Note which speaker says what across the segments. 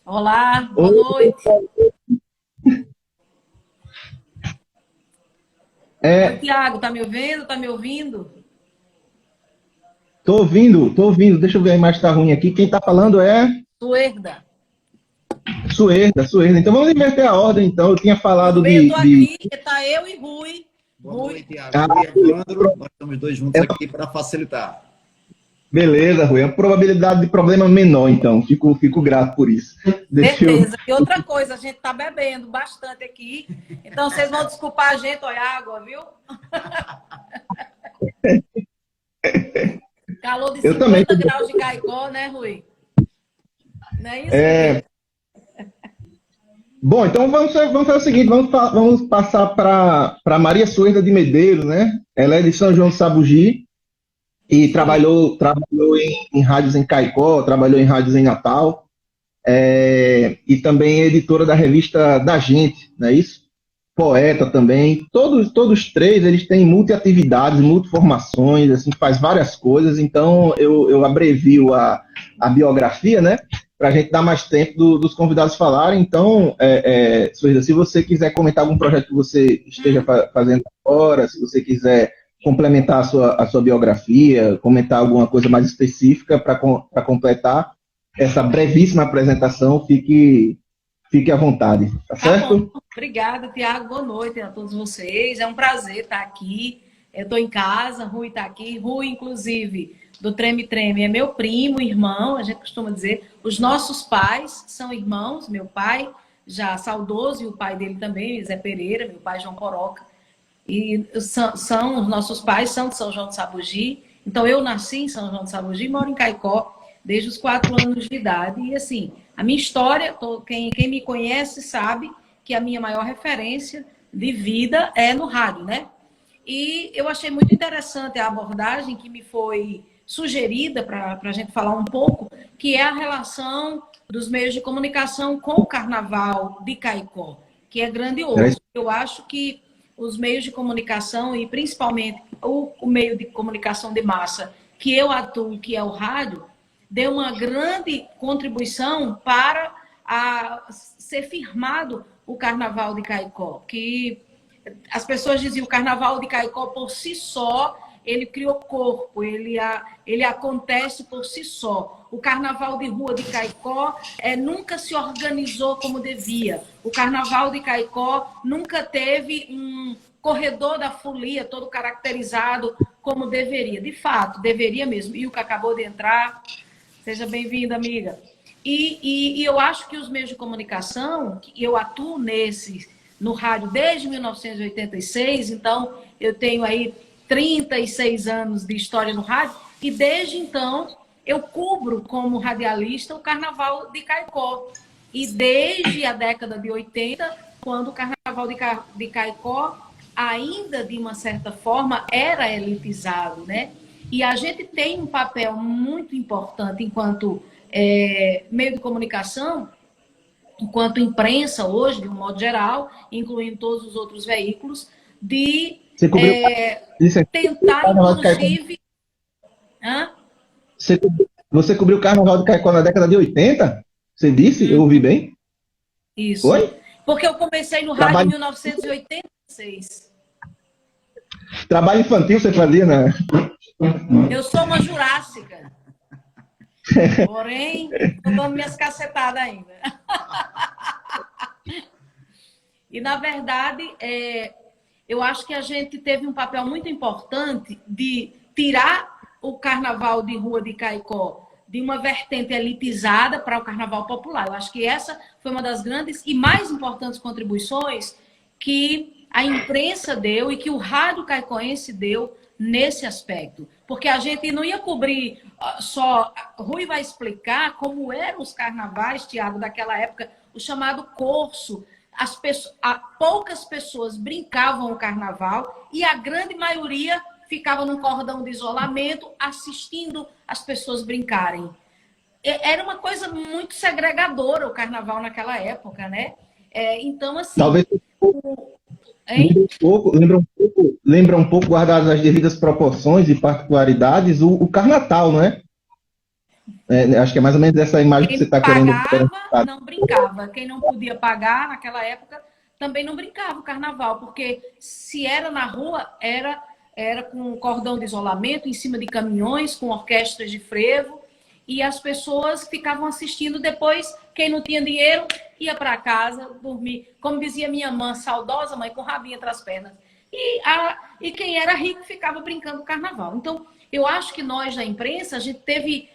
Speaker 1: Olá, boa
Speaker 2: Oi,
Speaker 1: noite. Oi,
Speaker 2: é,
Speaker 1: Tiago, tá me ouvindo? Tá me ouvindo?
Speaker 2: tô ouvindo. Deixa eu ver a imagem tá ruim aqui. Quem tá falando é
Speaker 1: Suerda.
Speaker 2: Suerda. Então vamos inverter a ordem, então. Eu tinha
Speaker 1: Tudo
Speaker 2: falado
Speaker 1: bem? Eu tô
Speaker 2: de...
Speaker 1: aqui, tá eu e Rui.
Speaker 3: Boa
Speaker 1: Rui,
Speaker 3: noite, Iago.
Speaker 2: Ah,
Speaker 3: Rui e Evandro, nós estamos dois juntos aqui para facilitar.
Speaker 2: beleza, Rui. A probabilidade de problema menor, então. Fico grato por isso. Deixa eu...
Speaker 1: certeza. E outra coisa, a gente tá bebendo bastante aqui. Então vocês vão desculpar a gente, olha a água, viu? Calor de
Speaker 2: Eu também.
Speaker 1: 50 graus de Caicó, né, Rui? Não é isso,
Speaker 2: É,
Speaker 1: menino?
Speaker 2: bom, então vamos fazer o seguinte. Vamos passar para Maria Suerda de Medeiros, né? Ela é de São João do Sabugi e
Speaker 1: Sim.
Speaker 2: trabalhou em rádios em Caicó, trabalhou em rádios em Natal. E também é editora da revista Da Gente, não é isso? Poeta também. Todos três, eles têm multiatividades, multiformações, assim, faz várias coisas. Então, eu abrevio a biografia, né? Para a gente dar mais tempo dos convidados falarem. Então, Suíza, se você quiser comentar algum projeto que você esteja fazendo agora, se você quiser complementar a sua biografia, comentar alguma coisa mais específica para completar, essa brevíssima apresentação, fique à vontade, tá
Speaker 1: Tá bom.
Speaker 2: certo?
Speaker 1: Obrigada, Tiago. Boa noite a todos vocês. É um prazer estar aqui. Eu estou em casa, Rui está aqui. Rui, inclusive, do Treme Treme, é meu primo, irmão, a gente costuma dizer. Os nossos pais são irmãos, meu pai já saudoso e o pai dele também, Zé Pereira, meu pai João Coroca. E são os nossos pais são de São João de Sabugi. Então, eu nasci em São João de Sabugi e moro em Caicó desde os 4 anos de idade. E, assim, a minha história, quem me conhece sabe que a minha maior referência de vida é no rádio, né? E eu achei muito interessante a abordagem que me foi sugerida para a gente falar um pouco, que é a relação dos meios de comunicação com o Carnaval de Caicó, que é
Speaker 2: Era
Speaker 1: grandioso.
Speaker 2: isso.
Speaker 1: Eu acho que os meios de comunicação, e principalmente o meio de comunicação de massa que eu atuo, que é o rádio, deu uma grande contribuição para ser firmado o Carnaval de Caicó, que as pessoas diziam o Carnaval de Caicó por si só, ele criou corpo, ele acontece por si só. O Carnaval de Rua de Caicó nunca se organizou como devia. O Carnaval de Caicó nunca teve um corredor da folia todo caracterizado como deveria. De fato, deveria mesmo. E o que acabou de entrar, seja bem-vinda, amiga. E eu acho que os meios de comunicação, e eu atuo no rádio desde 1986, então eu tenho aí 36 anos de história no rádio, e desde então eu cubro como radialista o Carnaval de Caicó. E desde a década de 80, quando o Carnaval de Caicó ainda, de uma certa forma, era elitizado, né? E a gente tem um papel muito importante enquanto meio de comunicação, enquanto imprensa hoje, de um modo geral, incluindo todos os outros veículos, de
Speaker 2: Você cobriu, disse aqui, o
Speaker 1: tentar,
Speaker 2: Carnaval de Caicó.
Speaker 1: inclusive... Hã?
Speaker 2: Você cobriu o Carnaval de Caicó na década de 80? Você disse? Eu ouvi bem?
Speaker 1: Isso.
Speaker 2: Oi?
Speaker 1: Porque eu comecei no rádio em
Speaker 2: Trabalho,
Speaker 1: 1986.
Speaker 2: trabalho infantil você fazia, né?
Speaker 1: Eu sou uma jurássica. Porém, estou dando minhas cacetadas ainda. E, na verdade, eu acho que a gente teve um papel muito importante de tirar o carnaval de rua de Caicó de uma vertente elitizada para o carnaval popular. Eu acho que essa foi uma das grandes e mais importantes contribuições que a imprensa deu e que o rádio caicoense deu nesse aspecto. Porque a gente não ia cobrir só... Rui vai explicar como eram os carnavais, Tiago, daquela época, o chamado corso. Poucas pessoas brincavam o carnaval e a grande maioria ficava num cordão de isolamento assistindo as pessoas brincarem. Era uma coisa muito segregadora o carnaval naquela época, né? Então, assim...
Speaker 2: Talvez
Speaker 1: Hein?
Speaker 2: lembra um pouco, guardadas as devidas proporções e particularidades, o Carnatal, não é? Acho que é mais ou menos essa imagem que você
Speaker 1: Quem
Speaker 2: está querendo.
Speaker 1: pagava não brincava. Quem não podia pagar naquela época também não brincava o carnaval, porque se era na rua, era com cordão de isolamento, em cima de caminhões, com orquestras de frevo, e as pessoas ficavam assistindo. Depois, quem não tinha dinheiro ia para casa dormir. Como dizia minha mãe, saudosa mãe, com o rabinho entre as pernas. E quem era rico ficava brincando o carnaval. Então, eu acho que nós, da imprensa, a gente teve,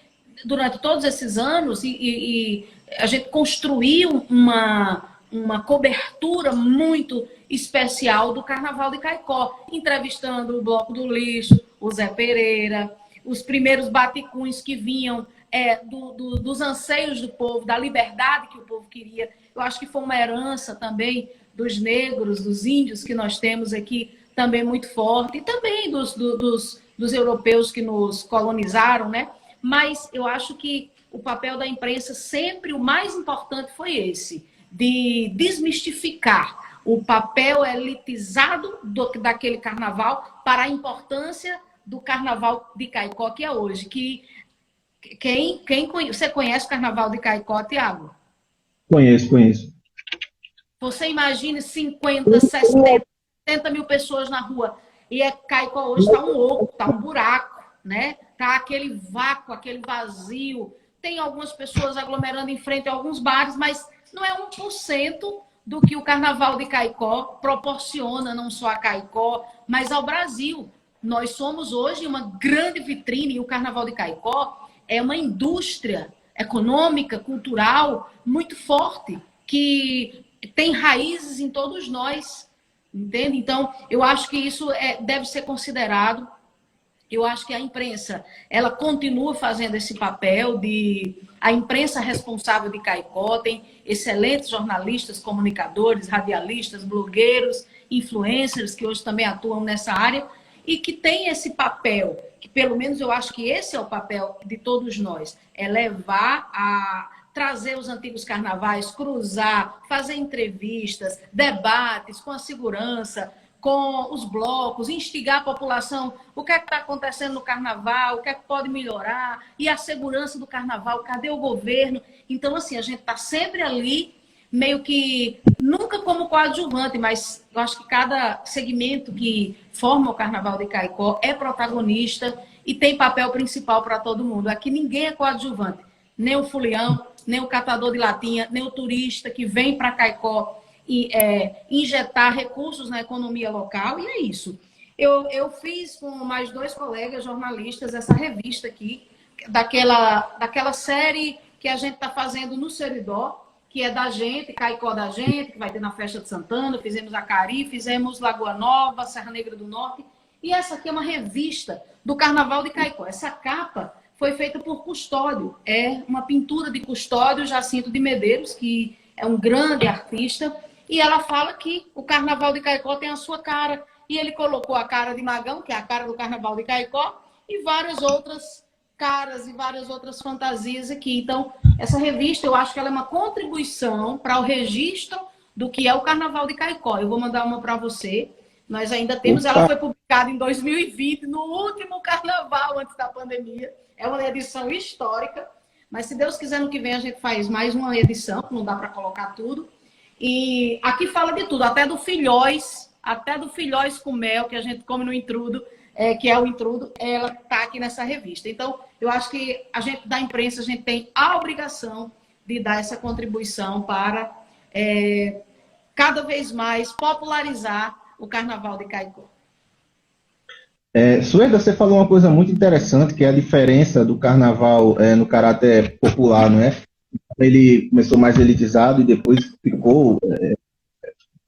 Speaker 1: durante todos esses anos, e a gente construiu uma cobertura muito especial do Carnaval de Caicó, entrevistando o Bloco do Lixo, o Zé Pereira, os primeiros baticuns que vinham dos anseios do povo, da liberdade que o povo queria. Eu acho que foi uma herança também dos negros, dos índios que nós temos aqui, também muito forte, e também dos europeus que nos colonizaram, né? Mas eu acho que o papel da imprensa sempre o mais importante foi esse, de desmistificar o papel elitizado daquele carnaval para a importância do carnaval de Caicó, que é hoje. Você conhece o carnaval de Caicó, Tiago?
Speaker 2: Conheço.
Speaker 1: Você imagine 50, 60, 70 mil pessoas na rua. E Caicó hoje está um oco, está um buraco, né? Está aquele vácuo, aquele vazio. Tem algumas pessoas aglomerando em frente a alguns bares, mas não é 1% do que o Carnaval de Caicó proporciona, não só a Caicó, mas ao Brasil. Nós somos hoje uma grande vitrine, e o Carnaval de Caicó é uma indústria econômica, cultural, muito forte, que tem raízes em todos nós, entende? Então, eu acho que isso deve ser considerado. Eu acho que a imprensa, ela continua fazendo esse papel a imprensa responsável de Caicó, tem excelentes jornalistas, comunicadores, radialistas, blogueiros, influencers, que hoje também atuam nessa área, e que tem esse papel, que pelo menos eu acho que esse é o papel de todos nós, é levar trazer os antigos carnavais, cruzar, fazer entrevistas, debates com a segurança, com os blocos, instigar a população, o que é que está acontecendo no carnaval, o que é que pode melhorar, e a segurança do carnaval, cadê o governo? Então, assim, a gente está sempre ali, meio que, nunca como coadjuvante, mas eu acho que cada segmento que forma o Carnaval de Caicó é protagonista e tem papel principal para todo mundo. Aqui ninguém é coadjuvante, nem o fulião, nem o catador de latinha, nem o turista que vem para Caicó e injetar recursos na economia local, e é isso. Eu fiz com mais 2 colegas jornalistas essa revista aqui, daquela série que a gente está fazendo no Seridó, que é da gente, Caicó da gente, que vai ter na Festa de Santana, fizemos Acari, fizemos Lagoa Nova, Serra Negra do Norte, e essa aqui é uma revista do Carnaval de Caicó. Essa capa foi feita por Custódio, é uma pintura de Custódio Jacinto de Medeiros, que é um grande artista, e ela fala que o Carnaval de Caicó tem a sua cara, e ele colocou a cara de Magão, que é a cara do Carnaval de Caicó, e várias outras caras e várias outras fantasias aqui. Então, essa revista, eu acho que ela é uma contribuição para o registro do que é o Carnaval de Caicó. Eu vou mandar uma para você. Nós ainda temos, ela foi publicada em 2020, no último carnaval antes da pandemia. É uma edição histórica, mas se Deus quiser, no que vem a gente faz mais uma edição, não dá para colocar tudo. E aqui fala de tudo, até do filhóis com mel, que a gente come no intrudo, que é o intrudo, ela está aqui nessa revista. Então, eu acho que a gente da imprensa, a gente tem a obrigação de dar essa contribuição para cada vez mais popularizar o Carnaval de Caicó.
Speaker 2: Sueda, você falou uma coisa muito interessante, que é a diferença do carnaval no caráter popular, não é? Ele começou mais elitizado e depois ficou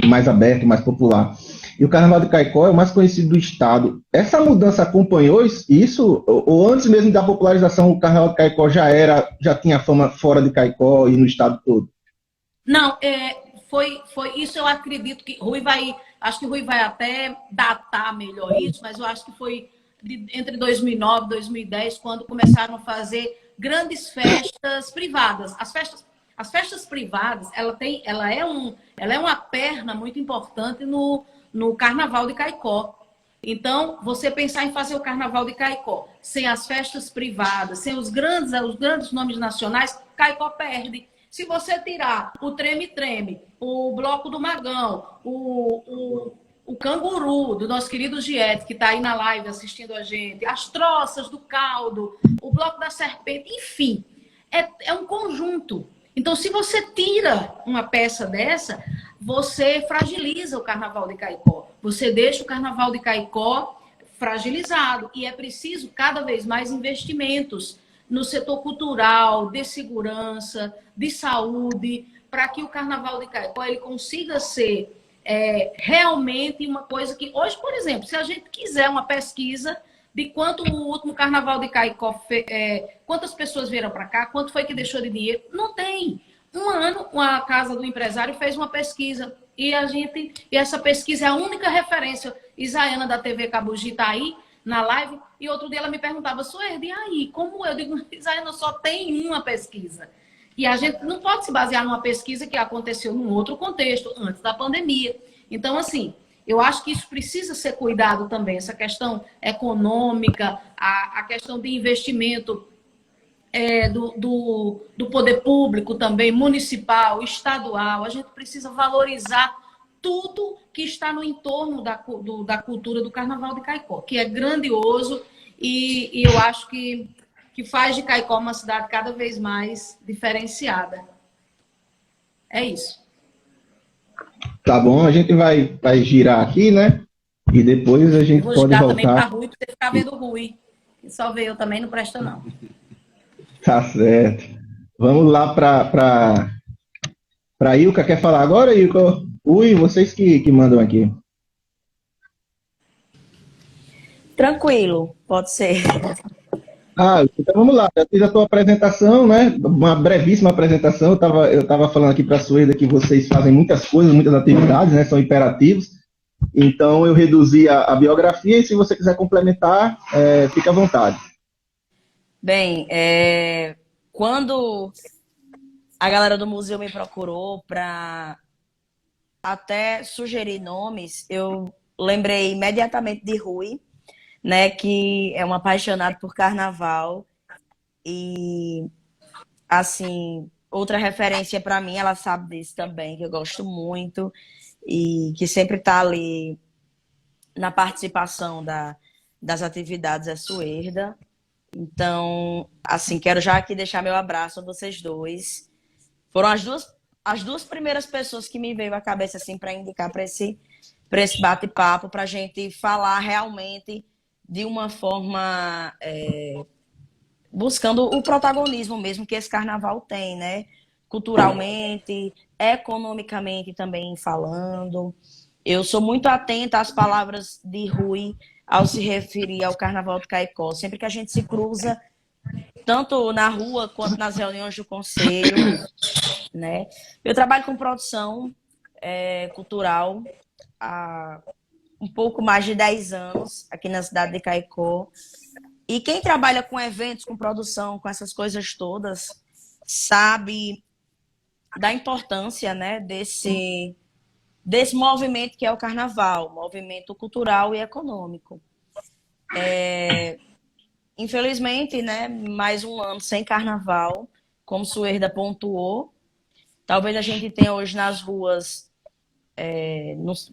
Speaker 2: mais aberto, mais popular. E o Carnaval de Caicó é o mais conhecido do estado. Essa mudança acompanhou isso? Ou antes mesmo da popularização, o Carnaval de Caicó já tinha fama fora de Caicó e no estado todo?
Speaker 1: Não, foi isso. Eu acredito que acho que Rui vai até datar melhor isso, mas eu acho que foi entre 2009 e 2010, quando começaram a fazer grandes festas privadas. As festas privadas, ela é uma perna muito importante no Carnaval de Caicó. Então, você pensar em fazer o Carnaval de Caicó, sem as festas privadas, sem os grandes nomes nacionais, Caicó perde. Se você tirar o Treme-Treme, o Bloco do Magão, o Canguru, do nosso querido Giete, que está aí na live assistindo a gente, as Troças do Caldo, o Bloco da Serpente, enfim, é um conjunto. Então, se você tira uma peça dessa, você fragiliza o Carnaval de Caicó. Você deixa o Carnaval de Caicó fragilizado. E é preciso cada vez mais investimentos no setor cultural, de segurança, de saúde, para que o Carnaval de Caicó ele consiga ser realmente uma coisa que... Hoje, por exemplo, se a gente quiser uma pesquisa de quanto o último Carnaval de Caicó... quantas pessoas vieram para cá, quanto foi que deixou de dinheiro, não tem. Um ano, a Casa do Empresário fez uma pesquisa e essa pesquisa é a única referência. Isaiana da TV Cabugi está aí na live e outro dia ela me perguntava, Suerdi, e aí, como eu digo, Isaiana, só tem uma pesquisa. E a gente não pode se basear numa pesquisa que aconteceu num outro contexto, antes da pandemia. Então, assim, eu acho que isso precisa ser cuidado também, essa questão econômica, a questão de investimento do poder público também, municipal, estadual. A gente precisa valorizar tudo que está no entorno da cultura do Carnaval de Caicó, que é grandioso e eu acho que faz de Caicó uma cidade cada vez mais diferenciada. É isso.
Speaker 2: Tá bom, a gente vai girar aqui, né? E depois a gente pode voltar.
Speaker 1: Vou também para Rui, para você ficar vendo o Rui. Só ver eu também não presta, não.
Speaker 2: Tá certo. Vamos lá para Ilka. Quer falar agora, Ilka? Ui, vocês que mandam aqui.
Speaker 4: Tranquilo, pode ser.
Speaker 2: Então vamos lá. Já fiz a tua apresentação, né? Uma brevíssima apresentação. Eu tava falando aqui para a Suerda que vocês fazem muitas coisas, muitas atividades, né? São imperativos. Então eu reduzi a biografia e se você quiser complementar, fica à vontade.
Speaker 4: Bem, quando a galera do museu me procurou para até sugerir nomes, eu lembrei imediatamente de Rui, né, que é um apaixonado por carnaval e, assim, outra referência para mim, ela sabe disso também, que eu gosto muito e que sempre está ali na participação das atividades, é Suerda. Então, assim, quero já aqui deixar meu abraço a vocês dois. Foram as duas primeiras pessoas que me veio à cabeça, assim, para indicar para esse bate-papo, para a gente falar realmente de uma forma buscando o protagonismo mesmo que esse carnaval tem, né? Culturalmente, economicamente também falando. Eu sou muito atenta às palavras de Rui ao se referir ao Carnaval de Caicó. Sempre que a gente se cruza, tanto na rua quanto nas reuniões do conselho, né? Eu trabalho com produção cultural há um pouco mais de 10 anos aqui na cidade de Caicó. E quem trabalha com eventos, com produção, com essas coisas todas, sabe da importância, né, desse movimento que é o carnaval, movimento cultural e econômico. Infelizmente, né, mais um ano sem carnaval, como Suerda pontuou. Talvez a gente tenha hoje nas ruas,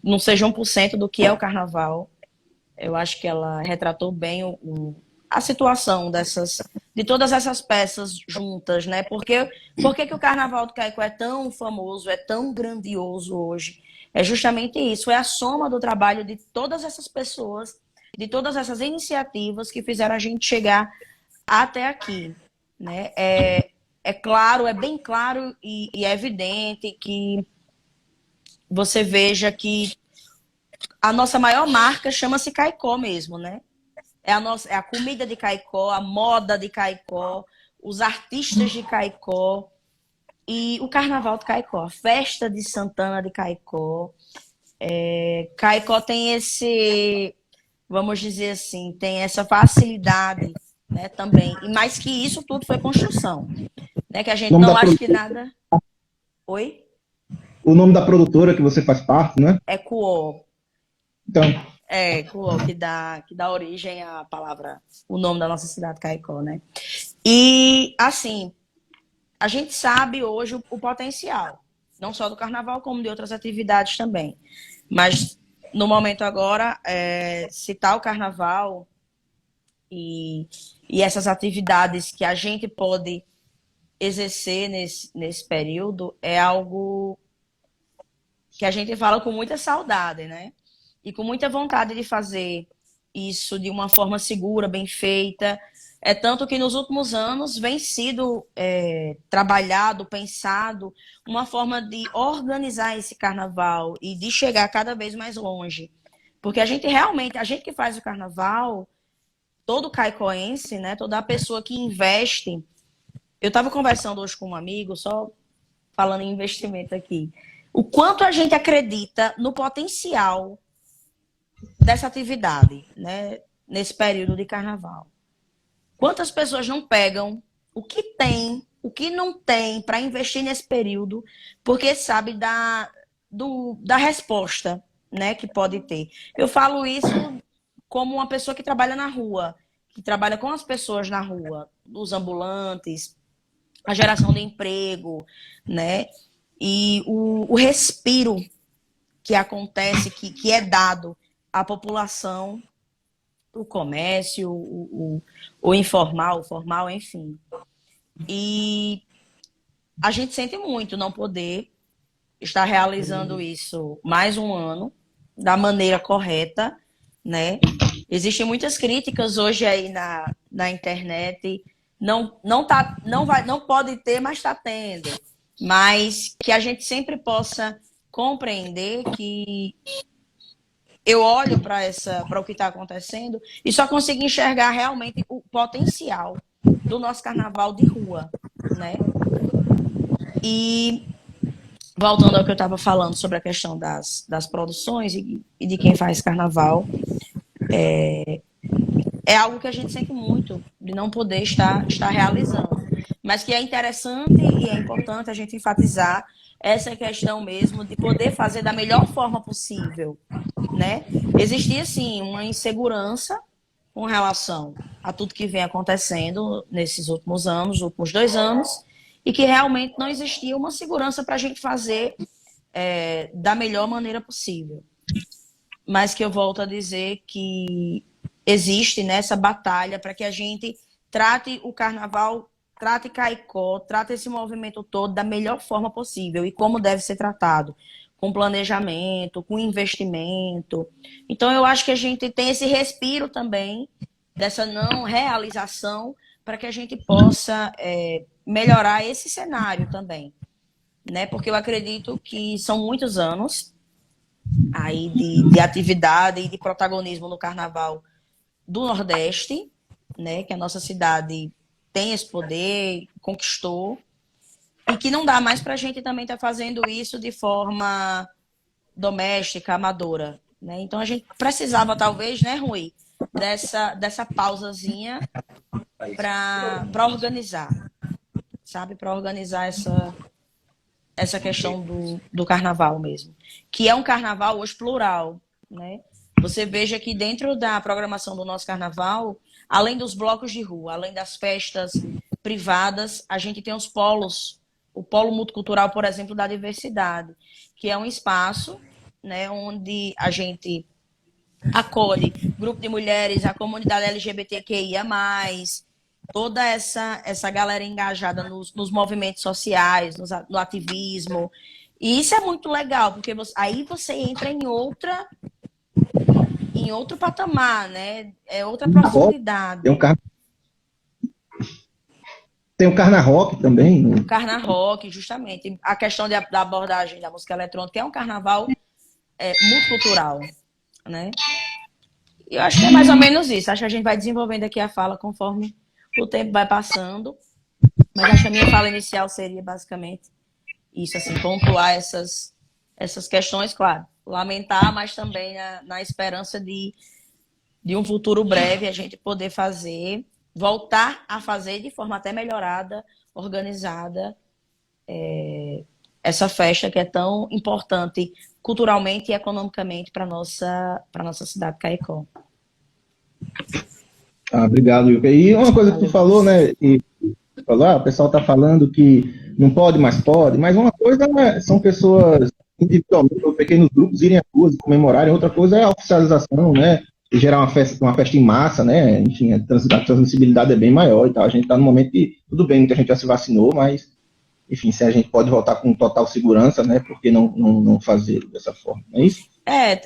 Speaker 4: não seja 1% do que é o carnaval. Eu acho que ela retratou bem a situação de todas essas peças juntas, né? Por que o Carnaval do Caicó é tão famoso, é tão grandioso hoje? É justamente isso, é a soma do trabalho de todas essas pessoas, de todas essas iniciativas que fizeram a gente chegar até aqui, né? É claro, é bem claro e é evidente que você veja que a nossa maior marca chama-se Caicó mesmo, né? É a comida de Caicó, a moda de Caicó, os artistas de Caicó e o Carnaval de Caicó, a festa de Santana de Caicó. Caicó tem vamos dizer assim, tem essa facilidade, né, também. E mais que isso, tudo foi construção, né? Que a gente não acha que nada... Oi?
Speaker 2: O nome da produtora que você faz parte, né?
Speaker 4: É Cuó.
Speaker 2: Então,
Speaker 4: Cuó, que dá origem à palavra, o nome da nossa cidade, Caicó, né? E, assim, a gente sabe hoje o potencial, não só do carnaval, como de outras atividades também. Mas, no momento agora, citar o carnaval e essas atividades que a gente pode exercer nesse período é algo que a gente fala com muita saudade, né? E com muita vontade de fazer isso de uma forma segura, bem feita. É tanto que nos últimos anos vem sido trabalhado, pensado, uma forma de organizar esse carnaval e de chegar cada vez mais longe. Porque a gente que faz o carnaval, todo caicoense, né, toda a pessoa que investe. Eu estava conversando hoje com um amigo, só falando em investimento aqui, o quanto a gente acredita no potencial dessa atividade, né, nesse período de carnaval. Quantas pessoas não pegam o que tem, o que não tem para investir nesse período, porque sabe da resposta, né, que pode ter. Eu falo isso como uma pessoa que trabalha na rua, que trabalha com as pessoas na rua, os ambulantes, a geração de emprego, né? E o respiro que acontece, que é dado à população, o comércio, o informal, o formal, enfim. E a gente sente muito não poder estar realizando isso mais um ano da maneira correta, né? Existem muitas críticas hoje aí na internet. Não pode ter, mas está tendo. Mas que a gente sempre possa compreender que eu olho para o que está acontecendo e só consigo enxergar realmente o potencial do nosso carnaval de rua, né? E voltando ao que eu estava falando sobre a questão das produções e de quem faz carnaval, é algo que a gente sente muito de não poder estar realizando. Mas que é interessante e é importante a gente enfatizar essa questão mesmo de poder fazer da melhor forma possível, né? Existia, sim, uma insegurança com relação a tudo que vem acontecendo nesses últimos anos, últimos 2 anos, e que realmente não existia uma segurança para a gente fazer da melhor maneira possível. Mas que eu volto a dizer que existe nessa batalha para que a gente trate o carnaval, trate Caicó, trate esse movimento todo da melhor forma possível e como deve ser tratado, com planejamento, com investimento. Então, eu acho que a gente tem esse respiro também dessa não realização para que a gente possa melhorar esse cenário também, né? Porque eu acredito que são muitos anos aí de atividade e de protagonismo no Carnaval do Nordeste, né? Que a nossa cidade tem esse poder, conquistou, e que não dá mais para a gente também estar fazendo isso de forma doméstica, amadora, né? Então a gente precisava talvez, né, Rui, dessa pausazinha para organizar, sabe? Para organizar essa questão do carnaval mesmo. Que é um carnaval hoje plural, né? Você veja que dentro da programação do nosso carnaval, além dos blocos de rua, além das festas privadas, a gente tem os polos, o polo multicultural, por exemplo, da diversidade, que é um espaço, né, onde a gente acolhe grupo de mulheres, a comunidade LGBTQIA+, toda essa galera engajada nos movimentos sociais, no ativismo. E isso é muito legal, porque aí você entra em outro patamar, né? É outra profundidade.
Speaker 2: Tem o Carna Rock também. Né?
Speaker 4: O Carna Rock, justamente. A questão da abordagem da música eletrônica é um carnaval multicultural, né? E eu acho que é mais ou menos isso. Acho que a gente vai desenvolvendo aqui a fala conforme o tempo vai passando. Mas acho que a minha fala inicial seria basicamente isso, assim, pontuar essas questões, claro. Lamentar, mas também na esperança de um futuro breve a gente poder voltar a fazer de forma até melhorada, organizada, essa festa que é tão importante culturalmente e economicamente para nossa cidade de Caicó.
Speaker 2: Obrigado, Ilka. E uma coisa que tu falou, né? E falou, o pessoal está falando que não pode, mas pode. Mas uma coisa são pessoas individualmente ou pequenos grupos irem às ruas e comemorarem. Outra coisa é a oficialização, né? E gerar uma festa em massa, né? Enfim, a transmissibilidade é bem maior e tal. A gente está no momento que, tudo bem, muita gente já se vacinou, mas, enfim, se a gente pode voltar com total segurança, né? Por que não fazer dessa forma? Não é isso?
Speaker 4: É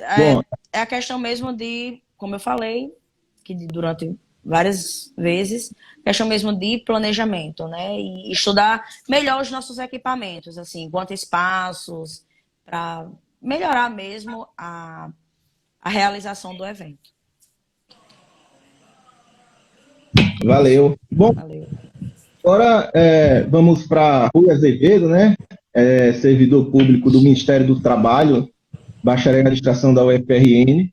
Speaker 4: a questão mesmo de, como eu falei, que durante várias vezes, questão mesmo de planejamento, né? E estudar melhor os nossos equipamentos, assim, quanto espaços, para melhorar mesmo a realização do evento.
Speaker 2: Valeu. Bom,
Speaker 4: Valeu.
Speaker 2: agora vamos para Rui Azevedo, né? Servidor público do Ministério do Trabalho, bacharel em administração da UFRN.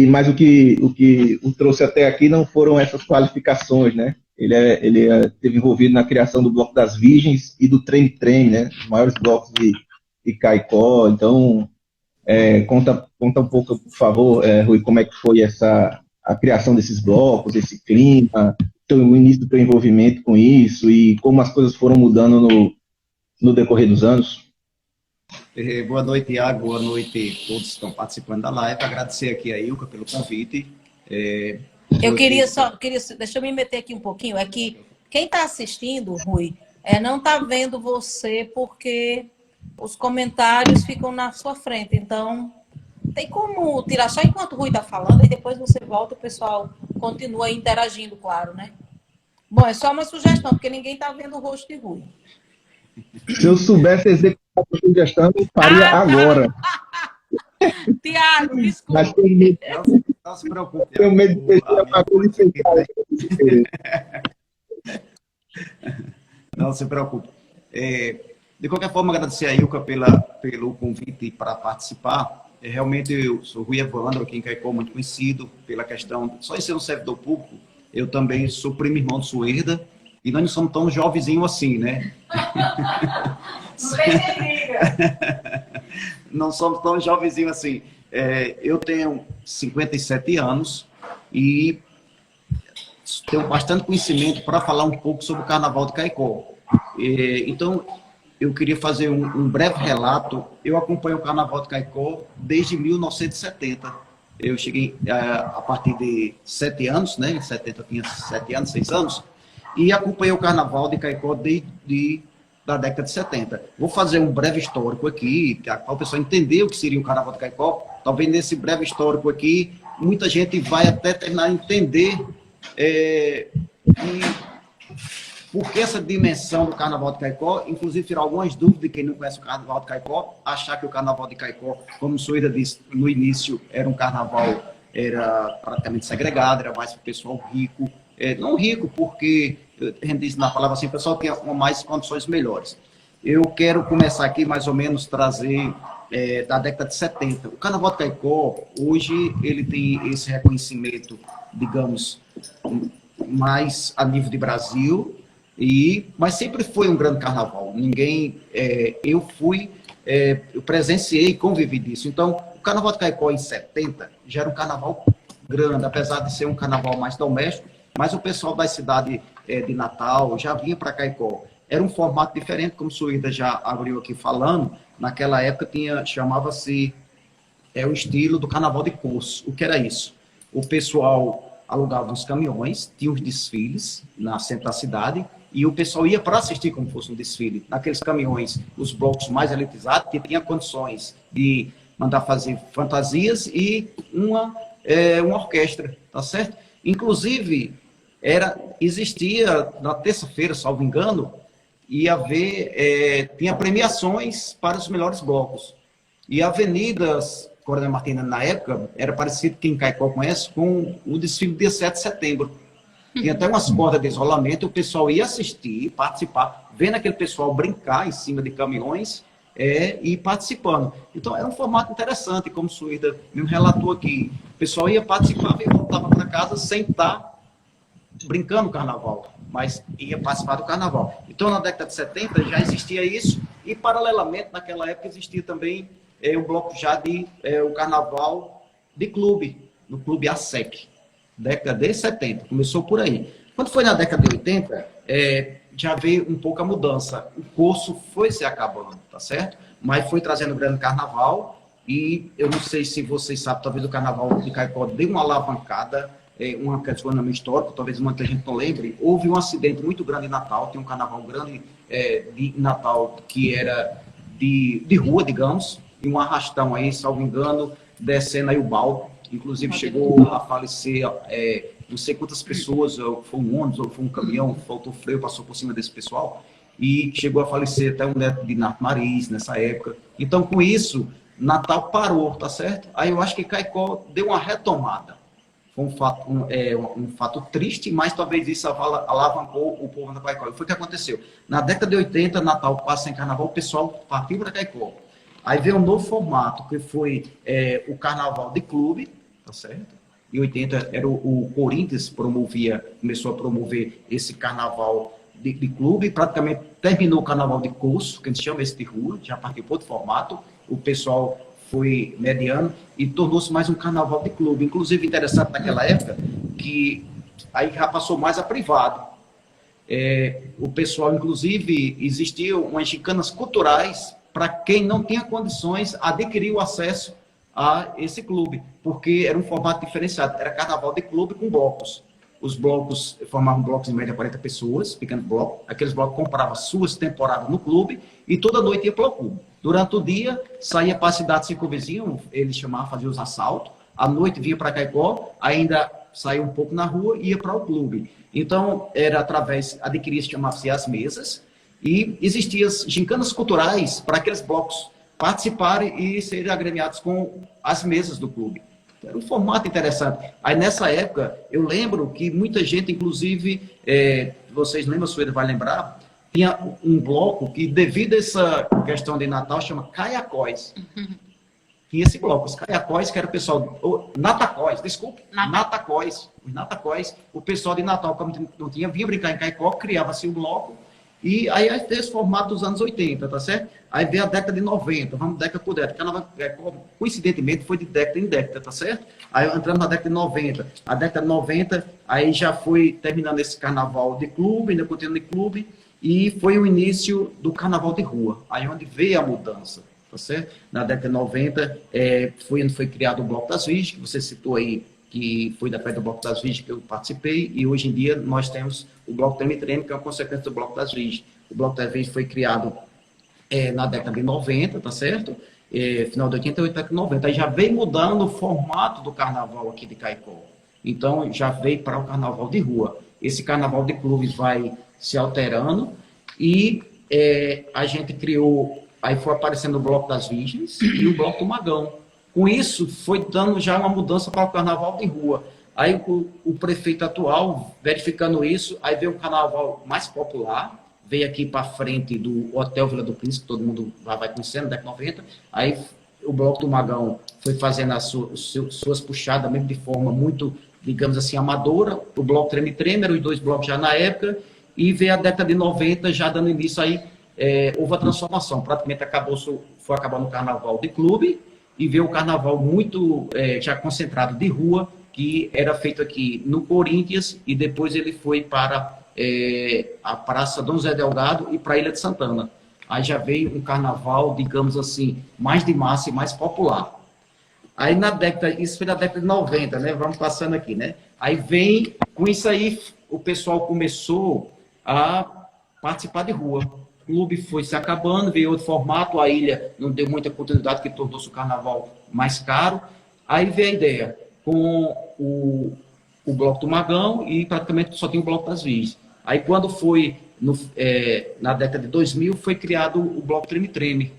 Speaker 2: Mas o que o trouxe até aqui não foram essas qualificações, né? Ele esteve envolvido na criação do Bloco das Virgens e do Trem, né? Os maiores blocos de Caicó. Então, conta um pouco, por favor, Rui, como é que foi a criação desses blocos, esse clima, o início do teu envolvimento com isso e como as coisas foram mudando no decorrer dos anos.
Speaker 3: Boa noite, Iago. Boa noite a todos que estão participando da live. Agradecer aqui a Ilka pelo convite.
Speaker 1: Eu queria deixa eu me meter aqui um pouquinho, é que quem está assistindo, Rui, não está vendo você porque os comentários ficam na sua frente, então tem como tirar só enquanto o Rui está falando e depois você volta, o pessoal continua interagindo, claro, né? Bom, é só uma sugestão, porque ninguém está vendo o rosto de Rui.
Speaker 2: Se eu soubesse executar a sugestão, eu faria agora.
Speaker 1: Tiago, desculpa.
Speaker 2: Mas tenho medo,
Speaker 3: não se preocupe.
Speaker 2: tenho medo de fechar a bagulho e sentar.
Speaker 3: Não se preocupe. De qualquer forma, agradecer a Ilka pelo convite para participar. Realmente, eu sou Rui Evandro, aqui em Caicó, muito conhecido pela questão, só em ser um servidor público, eu também sou primo irmão de Suerda, e nós não somos tão jovenzinho assim, né? Não somos tão jovenzinho assim. Eu tenho 57 anos e tenho bastante conhecimento para falar um pouco sobre o Carnaval de Caicó. Então, eu queria fazer um breve relato. Eu acompanho o Carnaval de Caicó desde 1970. Eu cheguei a partir de 7 anos, né? Em 70 eu tinha 7 anos, 6 anos. E acompanhei o Carnaval de Caicó da década de 70. Vou fazer um breve histórico aqui, para o pessoal entender o que seria o Carnaval de Caicó. Talvez nesse breve histórico aqui, muita gente vai até terminar a entender por que essa dimensão do Carnaval de Caicó, inclusive tirar algumas dúvidas de quem não conhece o Carnaval de Caicó, achar que o Carnaval de Caicó, como o Suíra disse no início, era um carnaval, era praticamente segregado, era mais para o pessoal rico. Não rico, porque a gente diz na palavra assim, o pessoal tem mais condições melhores. Eu quero começar aqui mais ou menos trazer da década de 70. O Carnaval de Caicó, hoje, ele tem esse reconhecimento, digamos, mais a nível de Brasil, mas sempre foi um grande carnaval. Eu presenciei e convivi disso. Então, o Carnaval de Caicó em 70 já era um carnaval grande, apesar de ser um carnaval mais doméstico, mas o pessoal da cidade de Natal já vinha para Caicó. Era um formato diferente, como o Suída já abriu aqui falando. Naquela época chamava-se o estilo do Carnaval de Curso. O que era isso? O pessoal alugava uns caminhões, tinha os desfiles na centro da cidade, e o pessoal ia para assistir como fosse um desfile. Naqueles caminhões, os blocos mais elitizados, que tinham condições de mandar fazer fantasias e uma orquestra, tá certo? Inclusive, existia na terça-feira, salvo engano, tinha premiações para os melhores blocos. E avenidas, Coronel Martina, na época, era parecido, quem Caicó conhece, com o desfile do dia 7 de setembro. Tinha até umas cordas de isolamento, o pessoal ia assistir, participar, vendo aquele pessoal brincar em cima de caminhões e participando. Então, era um formato interessante, como o Suída me relatou aqui. O pessoal ia participar e voltava para casa sem estar brincando o carnaval, mas ia participar do carnaval. Então, na década de 70 já existia isso, e paralelamente, naquela época, existia também o bloco já de o carnaval de clube, no Clube ASEC, década de 70, começou por aí. Quando foi na década de 80, já veio um pouco a mudança, o curso foi se acabando, tá certo? Mas foi trazendo o grande carnaval, e eu não sei se vocês sabem, talvez o carnaval de Caicó deu uma alavancada, uma questão histórica, talvez muita gente não lembre, houve um acidente muito grande em Natal, tem um carnaval grande de Natal que era de rua, digamos, e um arrastão aí, salvo engano, descendo aí o balde, inclusive chegou a falecer não sei quantas pessoas, foi um ônibus ou foi um caminhão, faltou freio, passou por cima desse pessoal, e chegou a falecer até um neto de Nath Maris nessa época. Então, com isso, Natal parou, tá certo? Aí eu acho que Caicó deu uma retomada. Foi um fato triste, mas talvez isso alavancou o povo da Caicó. E foi o que aconteceu. Na década de 80, Natal passa em carnaval, o pessoal partiu para Caicó. Aí veio um novo formato, que foi o carnaval de clube, tá certo? Em 80 era o Corinthians começou a promover esse carnaval de clube, praticamente terminou o carnaval de curso, que a gente chama esse de rua, já partiu para outro formato, o pessoal foi mediano e tornou-se mais um carnaval de clube. Inclusive, interessante naquela época, que aí já passou mais a privado. O pessoal, inclusive, existiam umas gincana culturais para quem não tinha condições adquirir o acesso a esse clube, porque era um formato diferenciado, era carnaval de clube com blocos. Os blocos formavam blocos em média 40 pessoas, pequeno bloco, aqueles blocos compravam suas temporadas no clube e toda noite ia para o clube. Durante o dia, saía para a cidade circunvizinha, eles chamavam, faziam os assaltos, à noite vinha para Caicó, ainda saía um pouco na rua e ia para o clube. Então, era através, adquiria-se, chamava-se as mesas, e existiam as gincanas culturais para aqueles blocos participarem e serem agremiados com as mesas do clube. Era um formato interessante. Aí, nessa época, eu lembro que muita gente, inclusive, vocês lembram, a Sueli vai lembrar, tinha um bloco que, devido a essa questão de Natal, chama Caiacóis. Tinha esse bloco, os Caiacóis, que era o pessoal... Natacóis, desculpe, Natacóis. Os Natacóis, o pessoal de Natal, como não tinha, vinha brincar em Caicó, criava-se um bloco. E aí teve esse formato dos anos 80, tá certo? Aí veio a década de 90, vamos década por década. Coincidentemente foi de década em década, tá certo? Aí entramos na década de 90. A década de 90, aí já foi terminando esse carnaval de clube, ainda continuando de clube, e foi o início do carnaval de rua, aí onde veio a mudança, tá certo? Na década de 90, foi onde foi criado o Bloco das Virgens, que você citou aí, que foi da festa do Bloco das Virgens que eu participei, e hoje em dia nós temos o Bloco Treme Treme, que é uma consequência do Bloco das Virgens. O Bloco das Virgens foi criado na década de 90, tá certo? Final de 88, década de 90. Aí já veio mudando o formato do carnaval aqui de Caicó. Então, já veio para o carnaval de rua. Esse carnaval de clubes vai se alterando e a gente criou, aí foi aparecendo o Bloco das Virgens e o Bloco do Magão. Com isso, foi dando já uma mudança para o carnaval de rua. Aí o prefeito atual, verificando isso, aí veio um carnaval mais popular, veio aqui para frente do Hotel Vila do Príncipe, todo mundo vai conhecendo, década de 90. Aí o Bloco do Magão foi fazendo as suas puxadas, mesmo de forma muito, digamos assim, amadora. O Bloco Treme Treme, eram os dois blocos já na época, e veio a década de 90, já dando início aí, houve a transformação. Praticamente foi acabar no carnaval de clube, e veio o carnaval muito já concentrado de rua, que era feito aqui no Corinthians, e depois ele foi para a Praça Dom José Delgado e para a Ilha de Santana. Aí já veio um carnaval, digamos assim, mais de massa e mais popular. Aí isso foi na década de 90, né? Vamos passando aqui, né? Aí vem, com isso aí, o pessoal começou a participar de rua. O clube foi se acabando, veio outro formato, a ilha não deu muita oportunidade, que tornou-se o carnaval mais caro. Aí veio a ideia, com o Bloco do Magão, e praticamente só tinha o Bloco das Virgens. Aí quando foi, na década de 2000, foi criado o Bloco Treme Treme.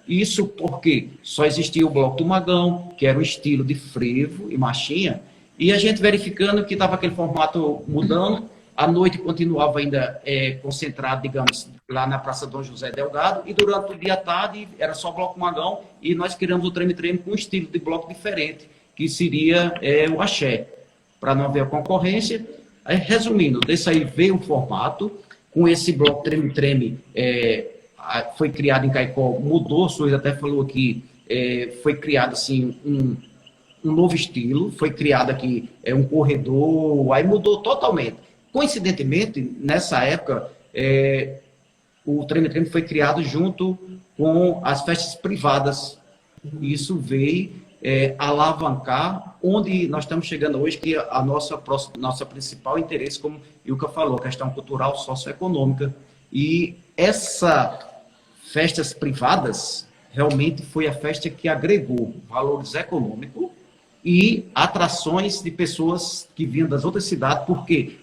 Speaker 3: Isso porque só existia o Bloco do Magão, que era um estilo de frevo e marchinha, e a gente verificando que estava aquele formato mudando, à noite continuava ainda concentrado, digamos, lá na Praça Dom José Delgado, e durante o dia à tarde era só Bloco Magão, e nós criamos o Treme Treme com um estilo de bloco diferente, que seria o axé, para não haver concorrência. Aí, resumindo, desse aí veio um formato, com esse bloco Treme-Treme, foi criado em Caicó, mudou, o senhor até falou aqui, foi criado assim, um novo estilo, foi criado aqui um corredor, aí mudou totalmente. Coincidentemente, nessa época, o Treme-Treme foi criado junto com as festas privadas. Isso veio alavancar onde nós estamos chegando hoje, que a nossa principal interesse, como Ilka falou, questão cultural, socioeconômica. E essas festas privadas realmente foi a festa que agregou valores econômicos e atrações de pessoas que vinham das outras cidades, porque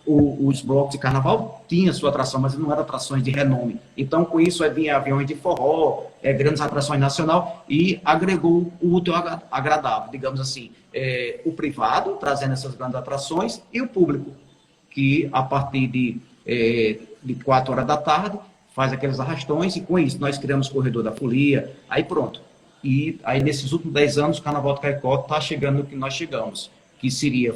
Speaker 3: os blocos de carnaval tinham sua atração, mas não eram atrações de renome. Então, com isso, vinha aviões de forró, grandes atrações nacional, e agregou o útil ao agradável, digamos assim, o privado, trazendo essas grandes atrações, e o público, que a partir de 4 horas da tarde, faz aqueles arrastões, e com isso nós criamos o Corredor da Folia, aí pronto. E aí, nesses últimos 10 anos, o Carnaval de Caicó está chegando no que nós chegamos, que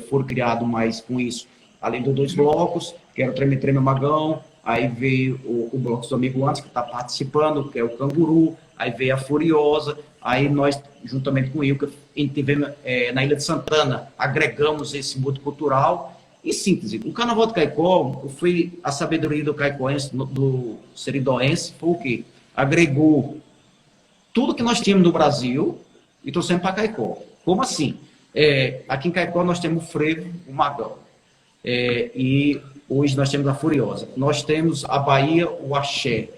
Speaker 3: for criado mais com isso, além dos 2 blocos, que era o Treme-Treme Magão, aí veio o Bloco do Amigo Antes, que está participando, que é o Canguru, aí veio a Furiosa, aí nós, juntamente com o Ilka, tivemos na Ilha de Santana, agregamos esse multicultural. Em síntese, o Carnaval de Caicó, foi a sabedoria do caicoense, do seridoense, foi o quê? Agregou tudo que nós tínhamos no Brasil e trouxemos para Caicó. Como assim? Aqui em Caicó nós temos o frevo, o magão. E hoje nós temos a Furiosa. Nós temos a Bahia, o axé,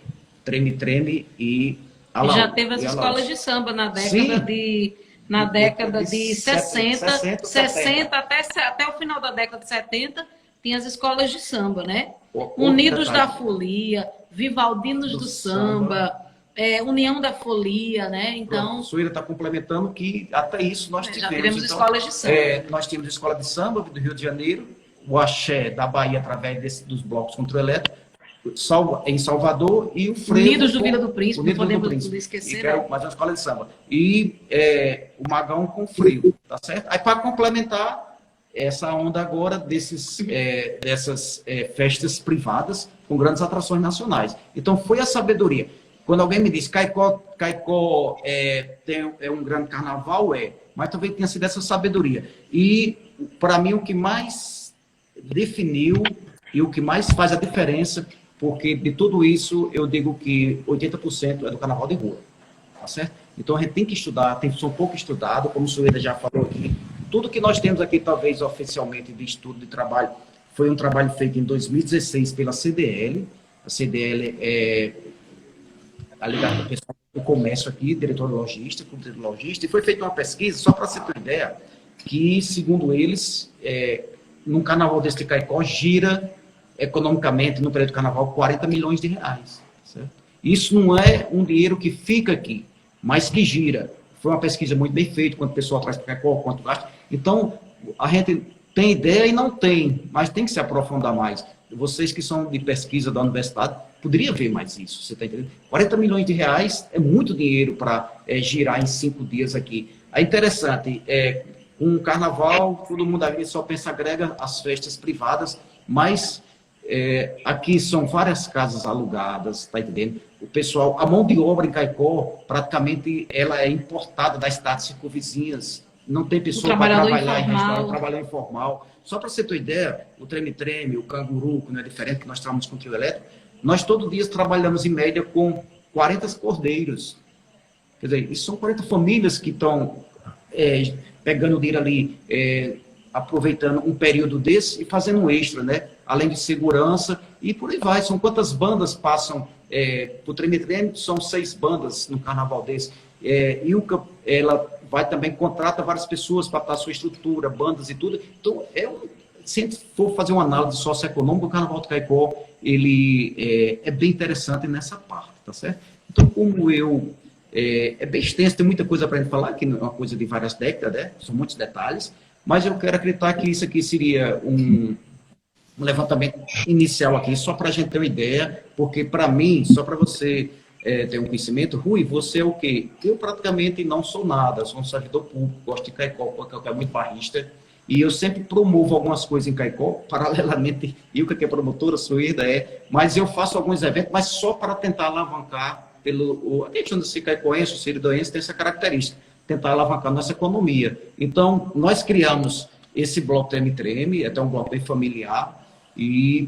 Speaker 3: treme-treme e a laú.
Speaker 1: Já teve as escolas de samba na década de 60 até o final da década de 70, tinha as escolas de samba, né? Unidos da Folia, Vivaldinos do Samba, União da Folia, né? Então,
Speaker 3: o Suíra está complementando que até isso nós tivemos.
Speaker 1: Já tivemos
Speaker 3: então,
Speaker 1: escolas de samba.
Speaker 3: Nós tínhamos escola de samba do Rio de Janeiro, o axé da Bahia através dos blocos controelétricos, em Salvador, e o frevo.
Speaker 1: Unidos do Vila do Príncipe, não podemos esquecer.
Speaker 3: Mais uma escola de samba. E o magão com frevo, tá certo? Aí, para complementar essa onda agora dessas festas privadas com grandes atrações nacionais. Então, foi a sabedoria. Quando alguém me diz Caicó é um grande carnaval, mas também tem sido essa sabedoria. E, para mim, o que mais definiu e o que mais faz a diferença, porque de tudo isso eu digo que 80% é do carnaval de rua, tá certo? Então a gente tem que estudar, tem que ser um pouco estudado, como o Suíra já falou aqui. Tudo que nós temos aqui, talvez oficialmente, de estudo, de trabalho, foi um trabalho feito em 2016 pela CDL. A CDL a ligada ao pessoal do comércio aqui, diretor logístico, e foi feita uma pesquisa, só para você ter uma ideia, que, segundo eles, num carnaval desse de Caicó, gira economicamente, no período do carnaval, 40 milhões de reais. Certo? Isso não é um dinheiro que fica aqui, mas que gira. Foi uma pesquisa muito bem feita, quanto o pessoal traz para Caicó, quanto gasta. Então, a gente tem ideia e não tem, mas tem que se aprofundar mais. Vocês que são de pesquisa da universidade, poderia ver mais isso, você está entendendo? 40 milhões de reais é muito dinheiro para girar em 5 dias aqui. É interessante, com o carnaval, todo mundo aqui só pensa, agrega as festas privadas, mas aqui são várias casas alugadas, está entendendo? O pessoal, a mão de obra em Caicó, praticamente, ela é importada das cidades circunvizinhas. Não tem pessoa para trabalhar em restaurante, trabalhar informal. Só para você ter uma ideia, o Treme-Treme, o Canguru, que não é diferente, que nós trabalhamos com trio elétrico, nós todo dia trabalhamos em média com 40 cordeiros. Quer dizer, isso são 40 famílias que estão pegando o dinheiro ali, aproveitando um período desse e fazendo um extra, né? Além de segurança, e por aí vai. São quantas bandas passam por Treme-Treme? São 6 bandas no carnaval desse. Ela vai também, contrata várias pessoas para a sua estrutura, bandas e tudo. Então, se a gente for fazer uma análise socioeconômica, o Carnaval de Caicó, ele é bem interessante nessa parte, tá certo? Então, como é bem extenso, tem muita coisa para a gente falar, que não é uma coisa de várias décadas, né? São muitos detalhes, mas eu quero acreditar que isso aqui seria um levantamento inicial aqui, só para a gente ter uma ideia, porque para mim, só para você ter um conhecimento, Rui, você é o quê? Eu praticamente não sou nada, sou um servidor público, gosto de Caicó, porque eu quero muito barrista, E eu sempre promovo algumas coisas em Caicó, paralelamente, Ilka, que é promotora, Suída mas eu faço alguns eventos, mas só para tentar alavancar a gente se caicoense, o siridoense tem essa característica, tentar alavancar nossa economia. Então, nós criamos esse bloco Treme-Treme, até um bloco bem familiar, e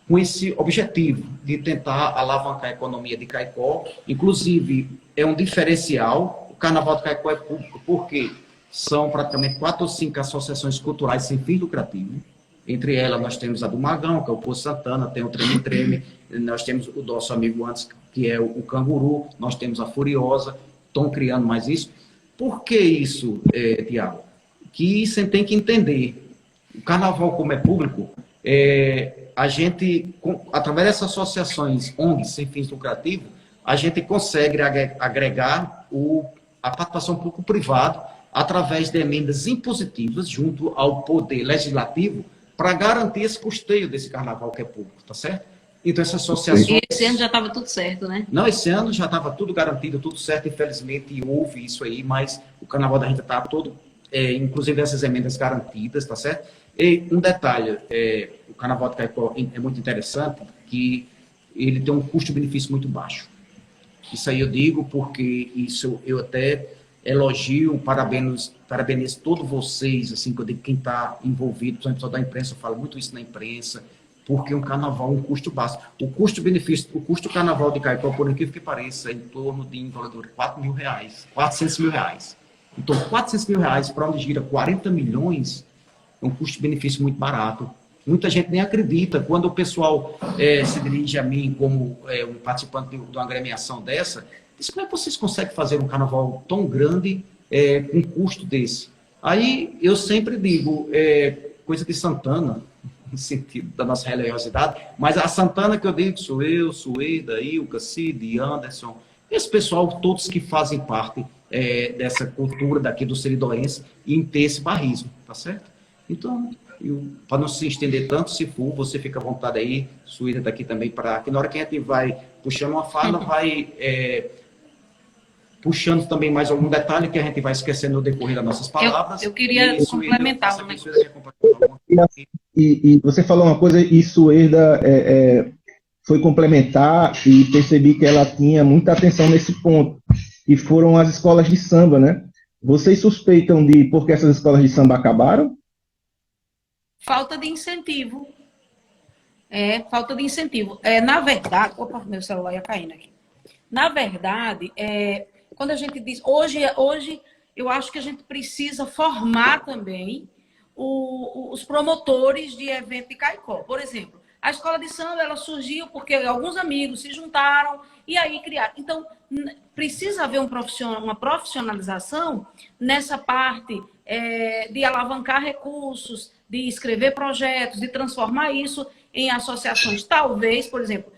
Speaker 3: com esse objetivo de tentar alavancar a economia de Caicó. Inclusive, é um diferencial. O Carnaval de Caicó é público porque são praticamente 4 ou 5 associações culturais sem fim lucrativo. Entre elas, nós temos a do Magão, que é o Poço Santana, tem o Treme-Treme, nós temos o nosso amigo antes, que é o Canguru, nós temos a Furiosa, estão criando mais isso. Por que isso, Tiago? Que você tem que entender. O Carnaval, como é público, a gente, através dessas associações ONGs sem fins lucrativos, a gente consegue agregar a participação público-privada através de emendas impositivas junto ao poder legislativo para garantir esse custeio desse carnaval que é público, tá certo? Então, essas associações...
Speaker 1: E esse ano já estava tudo certo, né?
Speaker 3: Não, esse ano já estava tudo garantido, tudo certo, infelizmente houve isso aí, mas o carnaval da gente está todo, inclusive essas emendas garantidas, tá certo? E um detalhe, o carnaval de Caicó é muito interessante, que ele tem um custo-benefício muito baixo. Isso aí eu digo porque isso eu até elogio, parabenizo todos vocês, assim, que eu digo quem está envolvido, por exemplo, da imprensa, eu falo muito isso na imprensa, porque um carnaval é um custo baixo. O custo-benefício, o custo do carnaval de Caicó, por incrível que pareça, é em torno de, em valor de R$4.000, R$400.000. Então, R$400.000 para onde gira 40 milhões, é um custo-benefício muito barato. Muita gente nem acredita. Quando o pessoal se dirige a mim como um participante de uma agremiação dessa, diz, como é que vocês conseguem fazer um carnaval tão grande com um custo desse? Aí eu sempre digo, coisa de Santana, no sentido da nossa religiosidade, mas a Santana que eu digo sou eu, Sueda, Ilka, Cid, Anderson, esse pessoal, todos que fazem parte dessa cultura daqui do Seridoense em ter esse barrismo, tá certo? Então, para não se estender tanto, se for, você fica à vontade aí, Suída está aqui também, para que na hora que a gente vai puxando uma fala, vai puxando também mais algum detalhe que a gente vai esquecendo no decorrer das nossas palavras.
Speaker 1: Eu queria complementar.
Speaker 2: E você falou uma coisa, e Suída foi complementar, e percebi que ela tinha muita atenção nesse ponto, e foram as escolas de samba, né? Vocês suspeitam de por que essas escolas de samba acabaram?
Speaker 1: Falta de incentivo. Falta de incentivo. Na verdade... Opa, meu celular ia caindo aqui. Na verdade, quando a gente diz... Hoje, eu acho que a gente precisa formar também os promotores de evento de Caicó. Por exemplo, a escola de samba, ela surgiu porque alguns amigos se juntaram e aí criaram. Então, precisa haver uma profissionalização nessa parte de alavancar recursos, de escrever projetos, de transformar isso em associações. Talvez, por exemplo,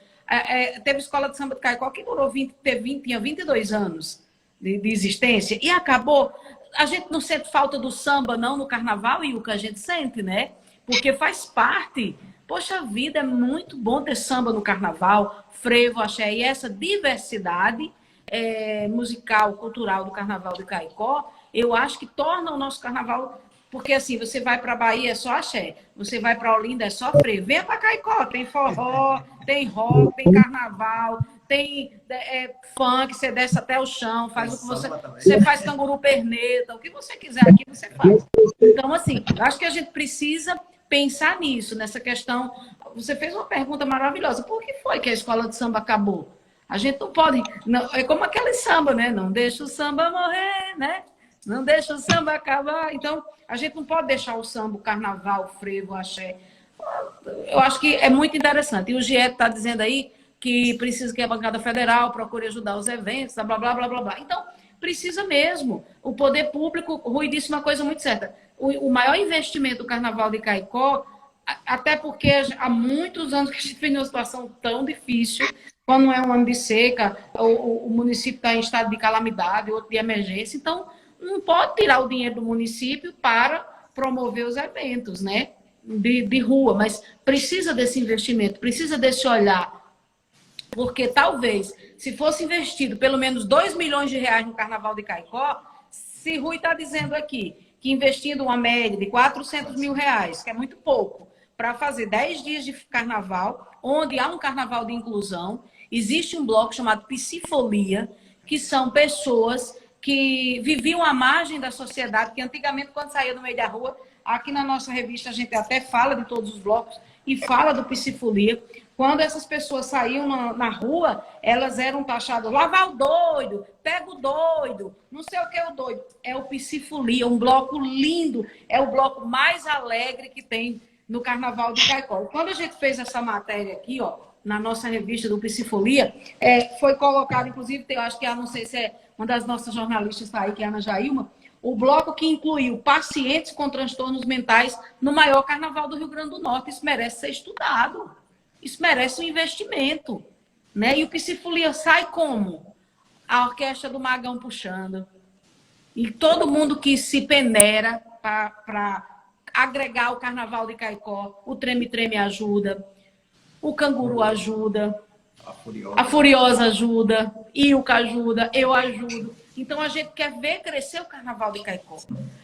Speaker 1: teve escola de samba de Caicó que durou tinha 22 anos de existência e acabou. A gente não sente falta do samba, não, no carnaval, e o que a gente sente, né? Porque faz parte. Poxa vida, é muito bom ter samba no carnaval, frevo, axé, e essa diversidade musical, cultural do carnaval de Caicó, eu acho que torna o nosso carnaval... Porque assim, você vai para a Bahia, é só axé. Você vai para Olinda, é só frevo. Venha para Caicó, tem forró, tem rock, tem carnaval, tem funk, você desce até o chão, faz o que você faz canguru perneta, o que você quiser aqui, você faz. Então, assim, acho que a gente precisa pensar nisso, nessa questão. Você fez uma pergunta maravilhosa. Por que foi que a escola de samba acabou? A gente não pode... Não, é como aquele samba, né? Não deixa o samba morrer, né? Não deixa o samba acabar. Então, a gente não pode deixar o samba, o carnaval, o frevo, o axé. Eu acho que é muito interessante. E o GIET está dizendo aí que precisa que a bancada federal procure ajudar os eventos, blá, blá, blá, blá, blá. Então, precisa mesmo. O poder público, Rui disse uma coisa muito certa. O maior investimento do Carnaval de Caicó, até porque há muitos anos que a gente vem numa situação tão difícil, quando não é um ano de seca, o município está em estado de calamidade, outro de emergência. Então, não pode tirar o dinheiro do município para promover os eventos, né? De rua, mas precisa desse investimento, precisa desse olhar. Porque talvez, se fosse investido pelo menos R$2 milhões no Carnaval de Caicó, se Rui está dizendo aqui que investindo uma média de R$ 400 mil, que é muito pouco, para fazer 10 dias de carnaval, onde há um carnaval de inclusão, existe um bloco chamado Psifolia, que são pessoas que viviam à margem da sociedade, que antigamente, quando saía no meio da rua, aqui na nossa revista a gente até fala de todos os blocos e fala do Psifolia. Quando essas pessoas saíam na rua, elas eram taxadas, lá vai o doido, pega o doido, não sei o que é o doido. É o Psifolia, um bloco lindo, é o bloco mais alegre que tem no Carnaval de Caicó. Quando a gente fez essa matéria aqui, ó, na nossa revista do Psifolia, foi colocado, inclusive, eu acho que, não sei se é uma das nossas jornalistas está aí, que é a Ana Jailma, o bloco que incluiu pacientes com transtornos mentais no maior carnaval do Rio Grande do Norte. Isso merece ser estudado. Isso merece um investimento. Né? E o Psifolia sai como? A orquestra do Magão puxando. E todo mundo que se peneira para agregar o Carnaval de Caicó. O Treme Treme ajuda. O Canguru ajuda. A Furiosa ajuda. Ilka ajuda. Eu ajudo. Então, a gente quer ver crescer o Carnaval de Caicó.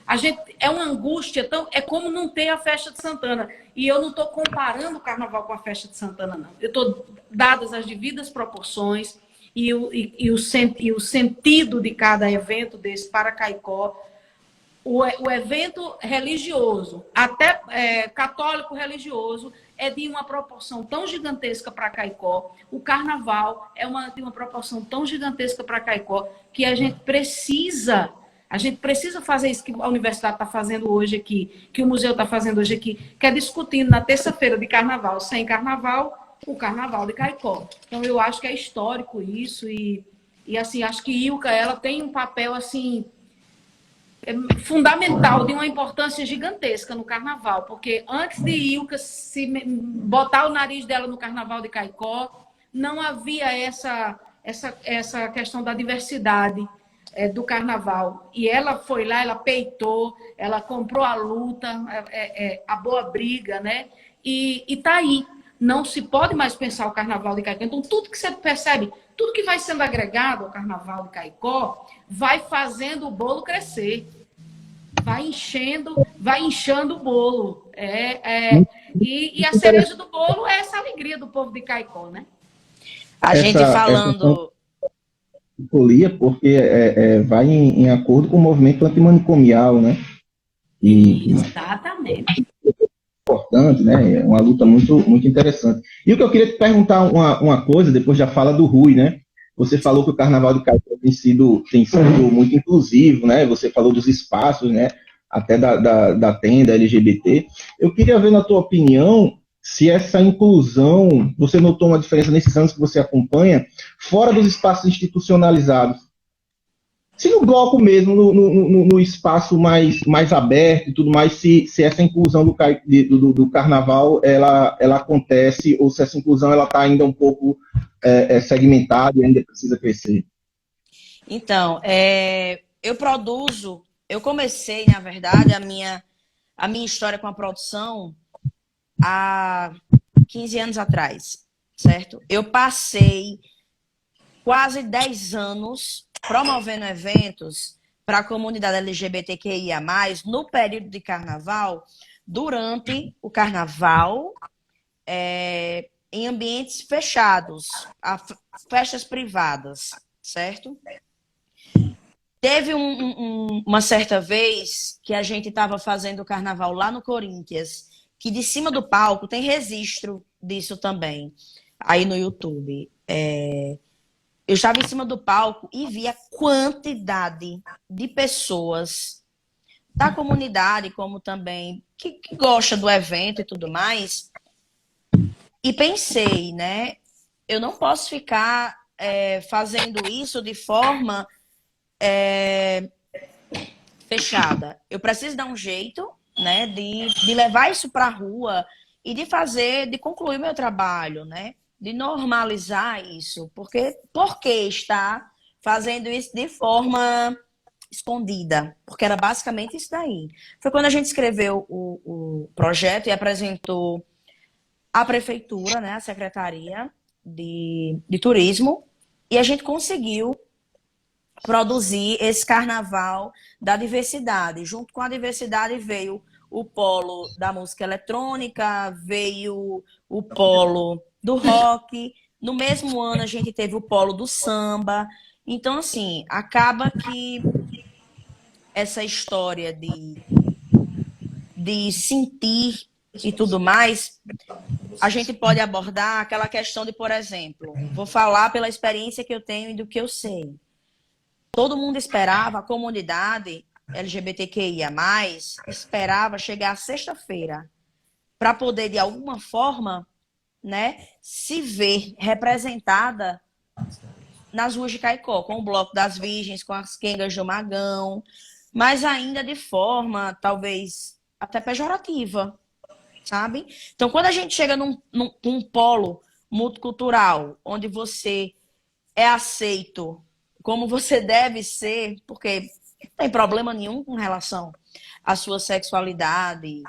Speaker 1: A gente, é uma angústia, é como não ter a festa de Santana. E eu não estou comparando o Carnaval com a festa de Santana, não. Eu estou, dadas as devidas proporções e o sentido de cada evento desse para Caicó, o evento religioso, até católico religioso, é de uma proporção tão gigantesca para Caicó. O carnaval é de uma proporção tão gigantesca para Caicó que a gente precisa fazer isso que a universidade está fazendo hoje aqui, que o museu está fazendo hoje aqui, que é discutindo na terça-feira de carnaval, sem carnaval, o Carnaval de Caicó. Então, eu acho que é histórico isso e assim, acho que Ilka, ela tem um papel, assim, fundamental, de uma importância gigantesca no carnaval, porque antes de Ilka se botar o nariz dela no Carnaval de Caicó, não havia essa questão da diversidade do carnaval. E ela foi lá, ela peitou, ela comprou a luta, a boa briga, né? E tá aí. Não se pode mais pensar o Carnaval de Caicó. Então, tudo que você percebe, tudo que vai sendo agregado ao Carnaval de Caicó, vai fazendo o bolo crescer. Vai inchando o bolo. E a cereja do bolo é essa alegria do povo de Caicó, né?
Speaker 4: A gente falando...
Speaker 2: Folia, porque vai em acordo com o movimento antimanicomial, né?
Speaker 1: Exatamente.
Speaker 2: Importante, né? É uma luta muito, muito interessante. E o que eu queria te perguntar uma coisa, depois já fala do Rui, né? Você falou que o Carnaval de Caicó tem sido muito inclusivo, né? Você falou dos espaços, né? Até da tenda LGBT. Eu queria ver, na tua opinião, se essa inclusão, você notou uma diferença nesses anos que você acompanha, fora dos espaços institucionalizados. Se no bloco mesmo, no espaço mais aberto e tudo mais, se essa inclusão do carnaval ela acontece, ou se essa inclusão ela está ainda um pouco segmentada e ainda precisa crescer.
Speaker 4: Então, eu comecei, na verdade, a minha história com a produção há 15 anos atrás, certo? Eu passei quase 10 anos promovendo eventos para a comunidade LGBTQIA+, no período de carnaval, durante o carnaval, em ambientes fechados, festas privadas, certo? Teve uma certa vez que a gente estava fazendo o carnaval lá no Corinthians, que de cima do palco tem registro disso também, aí no YouTube. Eu estava em cima do palco e vi a quantidade de pessoas da comunidade, como também que gosta do evento e tudo mais. E pensei, né? Eu não posso ficar fazendo isso de forma fechada. Eu preciso dar um jeito, né, de levar isso para a rua e de concluir meu trabalho, né? De normalizar isso, porque por que está fazendo isso de forma escondida? Porque era basicamente isso daí. Foi quando a gente escreveu o projeto e apresentou à prefeitura, né, a Secretaria de Turismo, e a gente conseguiu produzir esse carnaval da diversidade. Junto com a diversidade veio o polo da música eletrônica, veio o polo do rock. No mesmo ano a gente teve o polo do samba. Então, assim, acaba que essa história de sentir e tudo mais, a gente pode abordar aquela questão de, por exemplo, vou falar pela experiência que eu tenho e do que eu sei. Todo mundo esperava, a comunidade LGBTQIA+, esperava chegar à sexta-feira para poder, de alguma forma, né, se ver representada nas ruas de Caicó, com o Bloco das Virgens, com as quengas do Magão, mas ainda de forma, talvez, até pejorativa, sabe? Então, quando a gente chega num polo multicultural, onde você é aceito como você deve ser, porque não tem problema nenhum com relação à sua sexualidade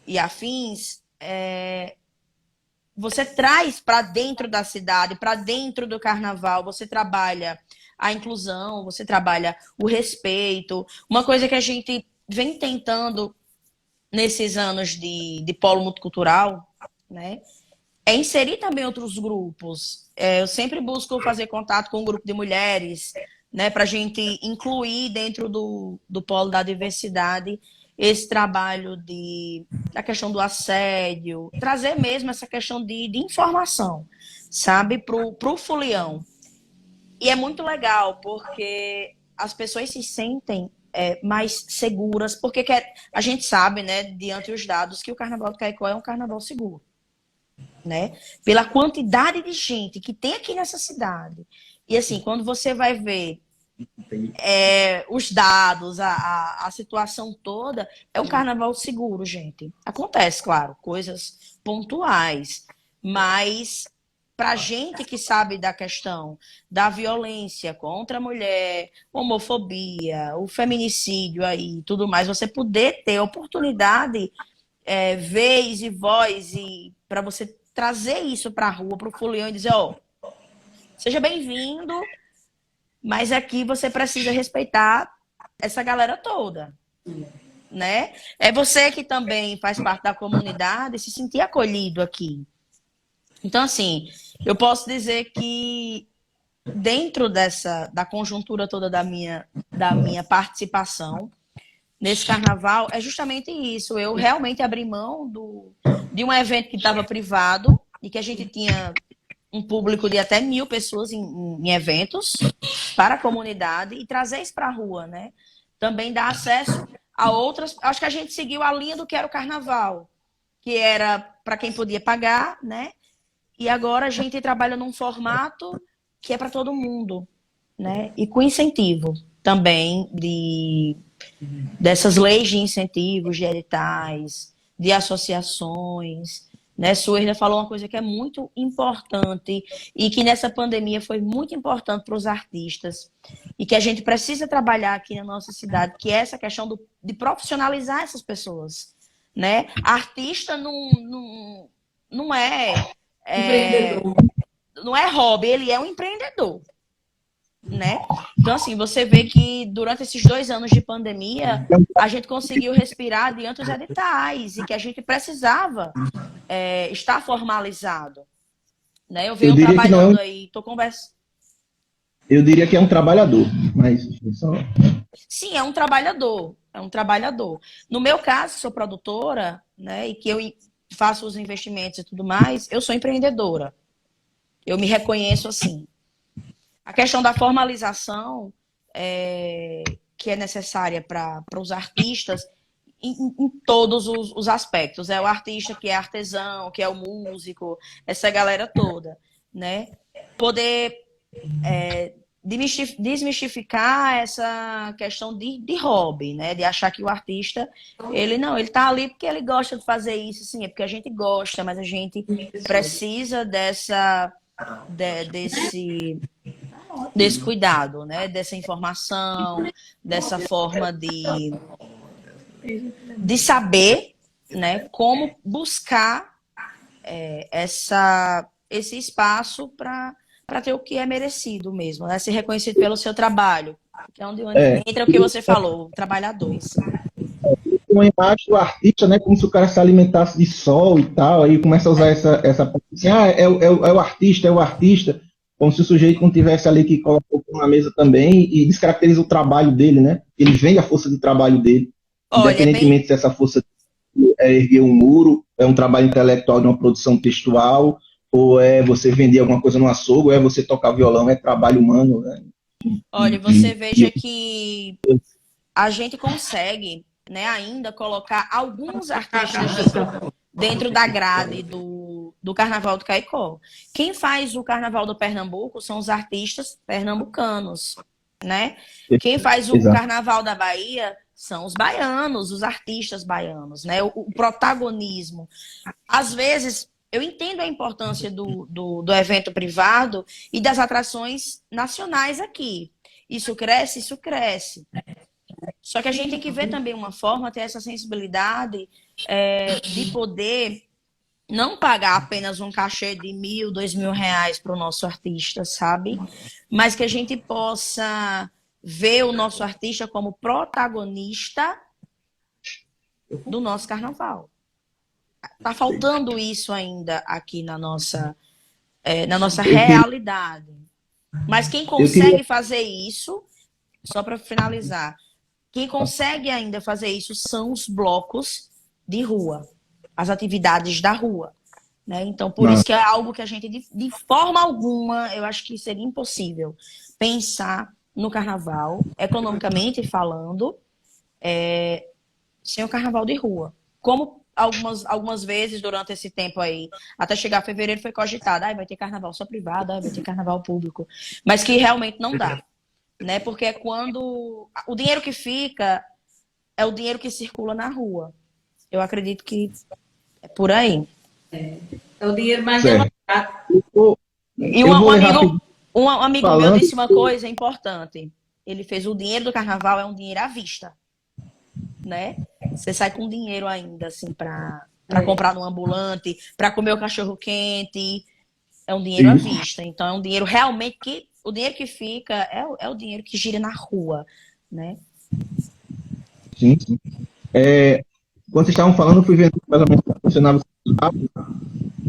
Speaker 4: e afins, você traz para dentro da cidade, para dentro do carnaval, você trabalha a inclusão, você trabalha o respeito. Uma coisa que a gente vem tentando nesses anos de polo multicultural, né, é inserir também outros grupos. Eu sempre busco fazer contato com um grupo de mulheres, né, para a gente incluir dentro do polo da diversidade esse trabalho da questão do assédio, trazer mesmo essa questão de informação, sabe, pro folião. E é muito legal, porque as pessoas se sentem mais seguras, porque a gente sabe, né, diante dos dados, que o Carnaval do Caicó é um carnaval seguro, né? Pela quantidade de gente que tem aqui nessa cidade. E assim, quando você vai ver os dados, a situação toda, é um carnaval seguro, gente. Acontece, claro, coisas pontuais, mas para gente que sabe da questão da violência contra a mulher, homofobia, o feminicídio aí, tudo mais, você poder ter oportunidade, vez e voz, e para você trazer isso para a rua, para o folião e dizer, seja bem-vindo, mas aqui você precisa respeitar essa galera toda, né? É você que também faz parte da comunidade se sentir acolhido aqui. Então, assim, eu posso dizer que dentro da conjuntura toda da minha participação nesse carnaval, é justamente isso. Eu realmente abri mão de um evento que estava privado e que a gente tinha um público de até 1.000 pessoas em eventos para a comunidade e trazer isso para a rua, né? Também dá acesso a outras... Acho que a gente seguiu a linha do que era o carnaval, que era para quem podia pagar, né? E agora a gente trabalha num formato que é para todo mundo, né? E com incentivo também dessas leis de incentivos, de editais, de associações, né? Suerda falou uma coisa que é muito importante e que nessa pandemia foi muito importante para os artistas e que a gente precisa trabalhar aqui na nossa cidade, que é essa questão de profissionalizar essas pessoas, né? Artista não é hobby, ele é um empreendedor, né? Então, assim, você vê que durante esses 2 anos de pandemia, a gente conseguiu respirar diante dos editais e que a gente precisava estar formalizado, né? Eu venho trabalhando aí, tô conversando.
Speaker 2: Eu diria que é um trabalhador, mas só...
Speaker 4: Sim, é um trabalhador, é um trabalhador. No meu caso, sou produtora, né? E que eu faço os investimentos e tudo mais, eu sou empreendedora. Eu me reconheço assim. A questão da formalização que é necessária para os artistas em todos os aspectos. É o artista que é artesão, que é o músico, essa galera toda, né? Poder desmistificar essa questão de hobby, né? De achar que o artista, ele tá ali porque ele gosta de fazer isso, sim, é porque a gente gosta, mas a gente precisa desse cuidado, né? Dessa informação, dessa forma de saber, né? Como buscar esse espaço para para ter o que é merecido mesmo, né? Ser reconhecido pelo seu trabalho, que é onde
Speaker 2: É.
Speaker 4: entra o que você falou, o trabalhador. Isso.
Speaker 2: Uma imagem do artista, né, como se o cara se alimentasse de sol e tal, aí começa a usar essa assim, é o artista, é o artista, como se o sujeito não tivesse ali que colocou na mesa também e descaracteriza o trabalho dele, né? Ele vende a força de trabalho dele,
Speaker 4: Olha,
Speaker 2: independentemente se essa força é erguer um muro, é um trabalho intelectual de uma produção textual, ou é você vender alguma coisa no açougue, ou é você tocar violão, é trabalho humano, né?
Speaker 4: olha, você veja que a gente consegue, né, ainda colocar alguns artistas dentro da grade do Carnaval do Caicó. Quem faz o Carnaval do Pernambuco são os artistas pernambucanos, né? Quem faz o
Speaker 2: Exato.
Speaker 4: Carnaval da Bahia são os baianos, os artistas baianos, né? O protagonismo. Às vezes, eu entendo a importância do evento privado e das atrações nacionais aqui. Isso cresce, isso cresce. Só que a gente tem que ver também uma forma, ter essa sensibilidade de poder não pagar apenas um cachê de R$1.000, R$2.000 para o nosso artista, sabe? Mas que a gente possa ver o nosso artista como protagonista do nosso carnaval. Tá faltando isso ainda aqui na nossa realidade. Mas quem consegue fazer isso, só para finalizar, quem consegue ainda fazer isso são os blocos de rua, as atividades da rua, né? Então, por isso que é algo que a gente, de forma alguma, eu acho que seria impossível pensar no carnaval, economicamente falando, sem o carnaval de rua. Como algumas vezes durante esse tempo aí, até chegar a fevereiro, foi cogitado, vai ter carnaval só privado, vai ter carnaval público, mas que realmente não dá. Né? Porque é quando o dinheiro que fica é o dinheiro que circula na rua. Eu acredito que é por aí.
Speaker 1: É o dinheiro mais
Speaker 2: Certo.
Speaker 1: demorado.
Speaker 4: E um amigo meu disse uma coisa importante. Ele fez o dinheiro do carnaval é um dinheiro à vista, né? Você sai com dinheiro ainda assim para comprar no ambulante, para comer o cachorro quente, é um dinheiro à vista. Então é um dinheiro realmente que o dinheiro que fica é o dinheiro que gira na rua, né?
Speaker 2: Sim, sim. Quando vocês estavam falando, eu fui vendo mais ou menos como funcionava o papo,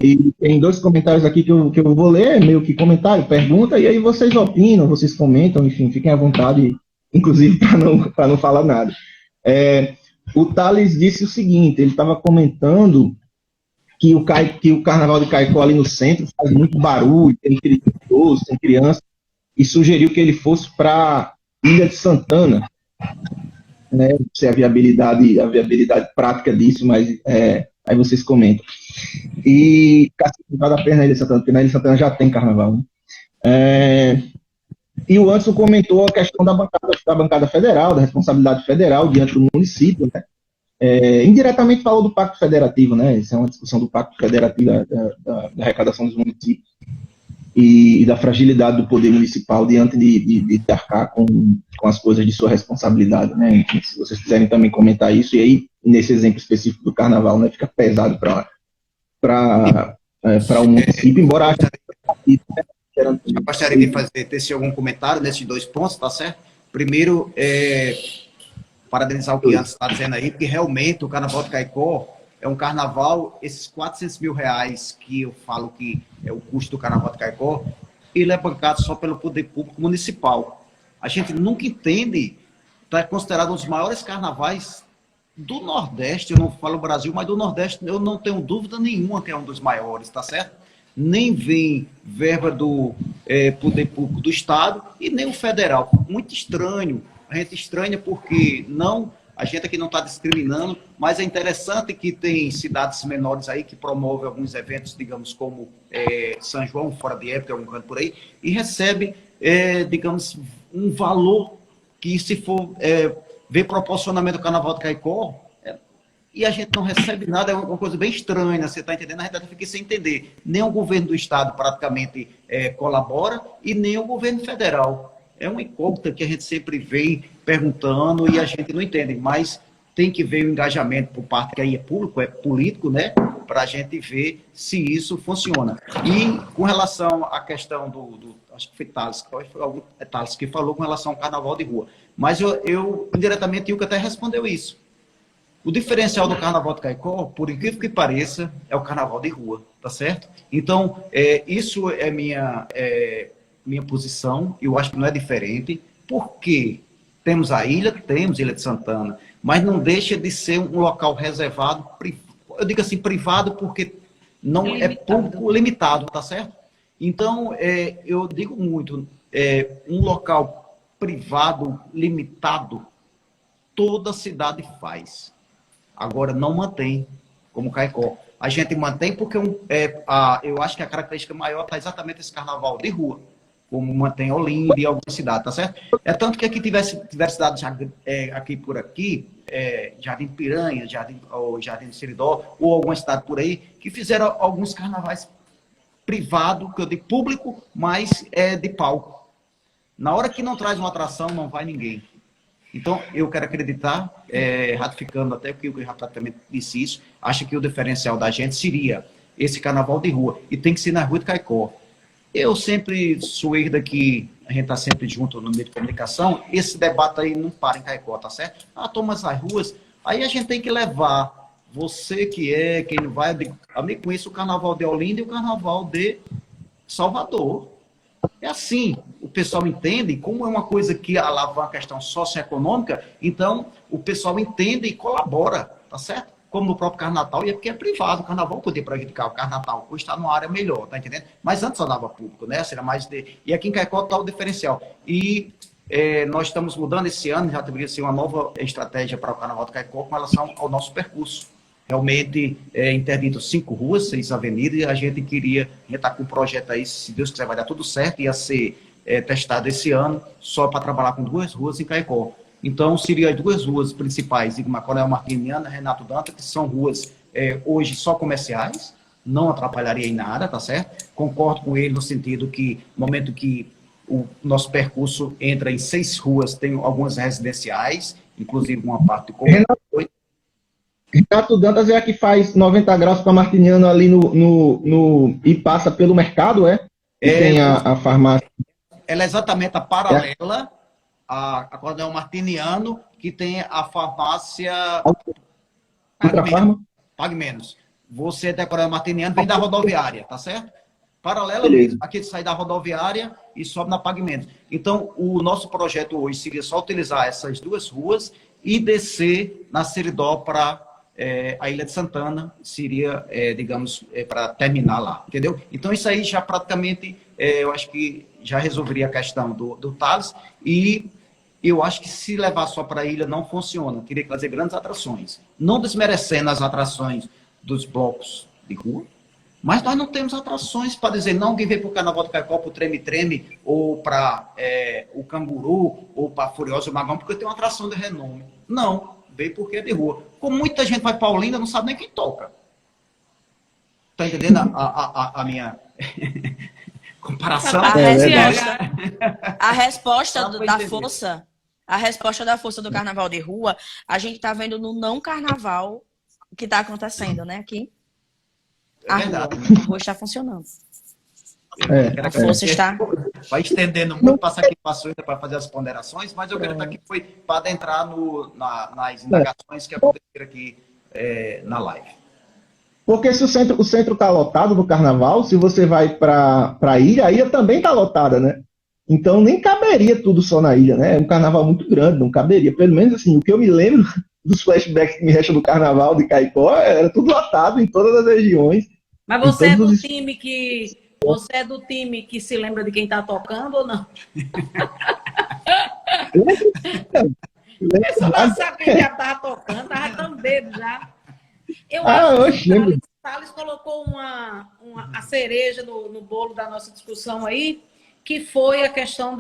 Speaker 2: e tem 2 comentários aqui que eu vou ler, meio que comentário, pergunta, e aí vocês opinam, vocês comentam, enfim, fiquem à vontade, inclusive para não falar nada. O Thales disse o seguinte, ele estava comentando que o Carnaval de Caicó ali no centro faz muito barulho, tem idoso, tem criança, e sugeriu que ele fosse para Ilha de Santana, né? Não sei a viabilidade prática disso, mas aí vocês comentam. E Cacique vale a pena na Ilha de Santana, porque na Ilha de Santana já tem carnaval, né? E o Anderson comentou a questão da bancada federal, da responsabilidade federal diante do município, né? Indiretamente falou do Pacto Federativo, né? Isso é uma discussão do Pacto Federativo da arrecadação dos municípios e da fragilidade do poder municipal diante de arcar com as coisas de sua responsabilidade, né? Enfim, se vocês quiserem também comentar isso, e aí, nesse exemplo específico do Carnaval, né, fica pesado para o município, embora
Speaker 3: eu gostaria de ter algum comentário nesses 2 pontos, tá certo? Primeiro, parabenizar o que antes está dizendo aí, porque realmente o Carnaval de Caicó é um carnaval, esses R$400 mil que eu falo que é o custo do Carnaval de Caicó, ele é bancado só pelo poder público municipal. A gente nunca entende, é considerado um dos maiores carnavais do Nordeste, eu não falo Brasil, mas do Nordeste eu não tenho dúvida nenhuma que é um dos maiores, tá certo? Nem vem verba do poder público do Estado e nem o federal. Muito estranho. A gente estranha porque a gente aqui não está discriminando, mas é interessante que tem cidades menores aí que promovem alguns eventos, digamos, como São João, fora de época, algum canto por aí, e recebe, digamos, um valor que, se for ver proporcionamento do Carnaval de Caicó, e a gente não recebe nada, é uma coisa bem estranha, você está entendendo? A gente fica sem entender. Nem o governo do Estado praticamente colabora e nem o governo federal. É uma incógnita que a gente sempre vem perguntando e a gente não entende. Mas tem que ver o engajamento por parte que aí é público, é político, né? Para a gente ver se isso funciona. E com relação à questão acho que foi Thales, Thales que falou com relação ao carnaval de rua. Mas eu indiretamente, o que até respondeu isso. O diferencial do Carnaval de Caicó, por incrível que pareça, é o Carnaval de rua, tá certo? Então, isso é minha posição, eu acho que não é diferente, porque temos Ilha de Santana, mas não deixa de ser um local reservado, eu digo assim, privado, porque não é público limitado, tá certo? Então, eu digo muito, um local privado, limitado, toda cidade faz. Agora, não mantém como Caicó. A gente mantém porque eu acho que a característica maior está exatamente esse carnaval de rua, como mantém Olinda e algumas cidades, tá certo? É tanto que aqui tivesse cidades aqui, Jardim Piranha, Jardim do Seridó, ou alguma cidade por aí, que fizeram alguns carnavais privados, que eu digo público, mas de palco. Na hora que não traz uma atração, não vai ninguém. Então, eu quero acreditar, ratificando até que eu já praticamente disse isso, acho que o diferencial da gente seria esse carnaval de rua, e tem que ser na Rua de Caicó. Eu sempre sou daqui, a gente está sempre junto no meio de comunicação, esse debate aí não para em Caicó, tá certo? Toma as ruas, aí a gente tem que levar, você quem não vai, eu me conheço o carnaval de Olinda e o carnaval de Salvador. É assim, o pessoal entende, como é uma coisa que alavanca a questão socioeconômica, então o pessoal entende e colabora, tá certo? Como no próprio Carnatal, e é porque é privado, o Carnaval podia prejudicar o Carnatal, hoje está numa área melhor, tá entendendo? Mas antes andava público, né? Seria mais E aqui em Caicó está o diferencial. E nós estamos mudando esse ano, já deveria ser uma nova estratégia para o Carnaval de Caicó com relação ao nosso percurso. Realmente, interdito 5 ruas, 6 avenidas, e a gente está com um projeto aí, se Deus quiser vai dar tudo certo, ia ser testado esse ano, só para trabalhar com 2 ruas em Caicó. Então, seriam as 2 ruas principais, Coronel Martiniano e Renato Dantas, que são ruas hoje só comerciais, não atrapalharia em nada, tá certo? Concordo com ele no sentido que, no momento que o nosso percurso entra em 6 ruas, tem algumas residenciais, inclusive uma parte de
Speaker 2: Renato Dantas é a que faz 90 graus para Martiniano ali e passa pelo mercado, é? E tem a farmácia.
Speaker 3: Ela é exatamente a paralela a Coronel Martiniano, que tem a farmácia Pague Menos. Você da Coronel Martiniano vem da rodoviária, tá certo? Paralela mesmo. Aqui sai da rodoviária e sobe na Pague Menos. Então, o nosso projeto hoje seria só utilizar essas 2 ruas e descer na Seridó para a Ilha de Santana, seria, digamos, para terminar lá, entendeu? Então, isso aí já praticamente, eu acho que já resolveria a questão do Thales, e eu acho que se levar só para a ilha não funciona, teria que fazer grandes atrações, não desmerecendo as atrações dos blocos de rua, mas nós não temos atrações para dizer, não, alguém vem para o Carnaval do Caicó, para o Treme-Treme, ou para o Canguru, ou para a Furiosa Magão, porque tem uma atração de renome. Não, veio porque é de rua. Como muita gente vai para Olinda, não sabe nem quem toca. Tá entendendo a minha comparação?
Speaker 4: A resposta da força, a resposta da força do Carnaval de rua, a gente tá vendo no não Carnaval o que tá acontecendo, né? Aqui. A rua está funcionando. A força está...
Speaker 3: Vai estendendo muito, passar aqui para fazer as ponderações, mas eu quero estar aqui para adentrar nas indagações que aconteceram aqui na live.
Speaker 2: Porque se o centro está lotado no Carnaval, se você vai para a ilha também está lotada, né? Então nem caberia tudo só na ilha, né? É um Carnaval muito grande, não caberia. Pelo menos assim, o que eu me lembro dos flashbacks que me restam do Carnaval de Caicó, era tudo lotado em todas as regiões.
Speaker 1: Mas você é do time que se lembra de quem está tocando ou não? Essa não sabe quem já estava tocando, estava tão bebo já. Eu acho que o Thales colocou a cereja no bolo da nossa discussão aí, que foi a questão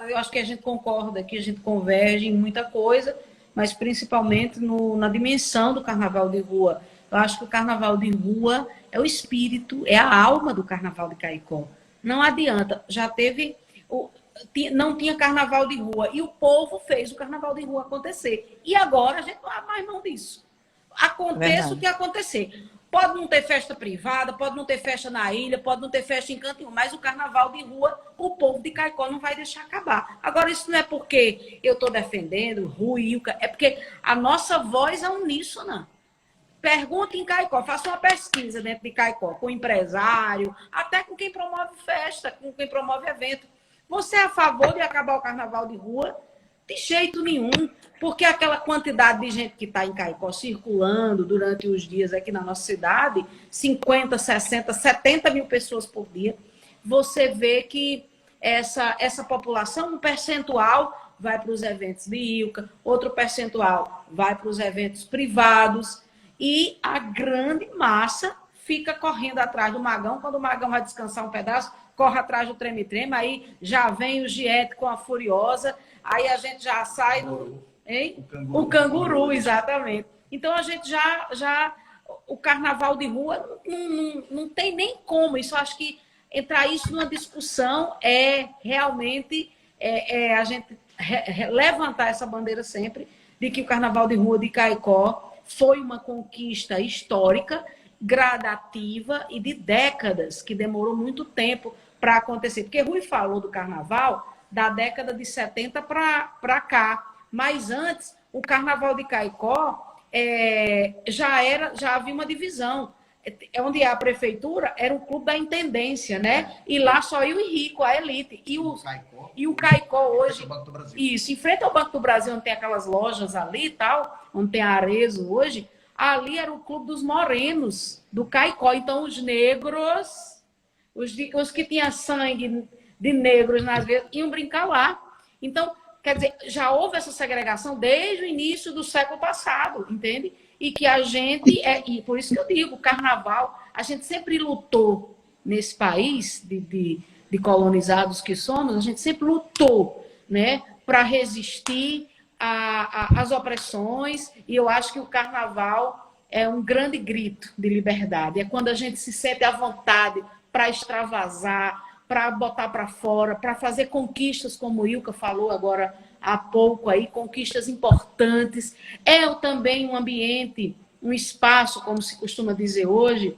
Speaker 1: eu acho que a gente concorda, que a gente converge em muita coisa, mas principalmente na dimensão do Carnaval de rua. Eu acho que o Carnaval de rua é o espírito, é a alma do Carnaval de Caicó. Não adianta. Já teve... não tinha carnaval de rua. E o povo fez o carnaval de rua acontecer. E agora a gente não abre mais mão disso. Aconteça o que acontecer. Pode não ter festa privada, pode não ter festa na ilha, pode não ter festa em canto nenhum, mas o carnaval de rua, o povo de Caicó não vai deixar acabar. Agora, isso não é porque eu estou defendendo Rui, é porque a nossa voz é uníssona. Pergunta em Caicó, faça uma pesquisa dentro de Caicó, com empresário, até com quem promove festa, com quem promove evento. Você é a favor de acabar o carnaval de rua? De jeito nenhum, porque aquela quantidade de gente que está em Caicó circulando durante os dias aqui na nossa cidade, 50, 60, 70 mil pessoas por dia, você vê que essa população, um percentual vai para os eventos de Ilca, outro percentual vai para os eventos privados, e a grande massa fica correndo atrás do Magão. Quando o Magão vai descansar um pedaço, corre atrás do treme-treme, aí já vem o Giete com a Furiosa, aí a gente já sai no... Hein? O canguru, exatamente. Então, a gente já o carnaval de rua não tem nem como. Isso, acho que entrar isso numa discussão é realmente a gente levantar essa bandeira sempre de que o carnaval de rua de Caicó foi uma conquista histórica, gradativa e de décadas, que demorou muito tempo para acontecer. Porque Rui falou do carnaval da década de 70 para cá. Mas antes, o carnaval de Caicó já havia uma divisão. Onde a prefeitura era o clube da intendência, né? E lá só ia o rico, a elite. E o Caicó hoje... Isso, em frente ao Banco do Brasil, onde tem aquelas lojas ali e tal, onde tem a Arezzo hoje, ali era o clube dos morenos, do Caicó. Então, os negros, os que tinham sangue de negros nas vezes, iam brincar lá. Então, quer dizer, já houve essa segregação desde o início do século passado, entende? E que a gente, e por isso que eu digo, o carnaval, a gente sempre lutou nesse país de colonizados que somos, a gente sempre lutou, né, para resistir às opressões, e eu acho que o carnaval é um grande grito de liberdade. É quando a gente se sente à vontade para extravasar, para botar para fora, para fazer conquistas, como o Ilka falou agora há pouco aí, conquistas importantes. É também um ambiente, um espaço, como se costuma dizer hoje,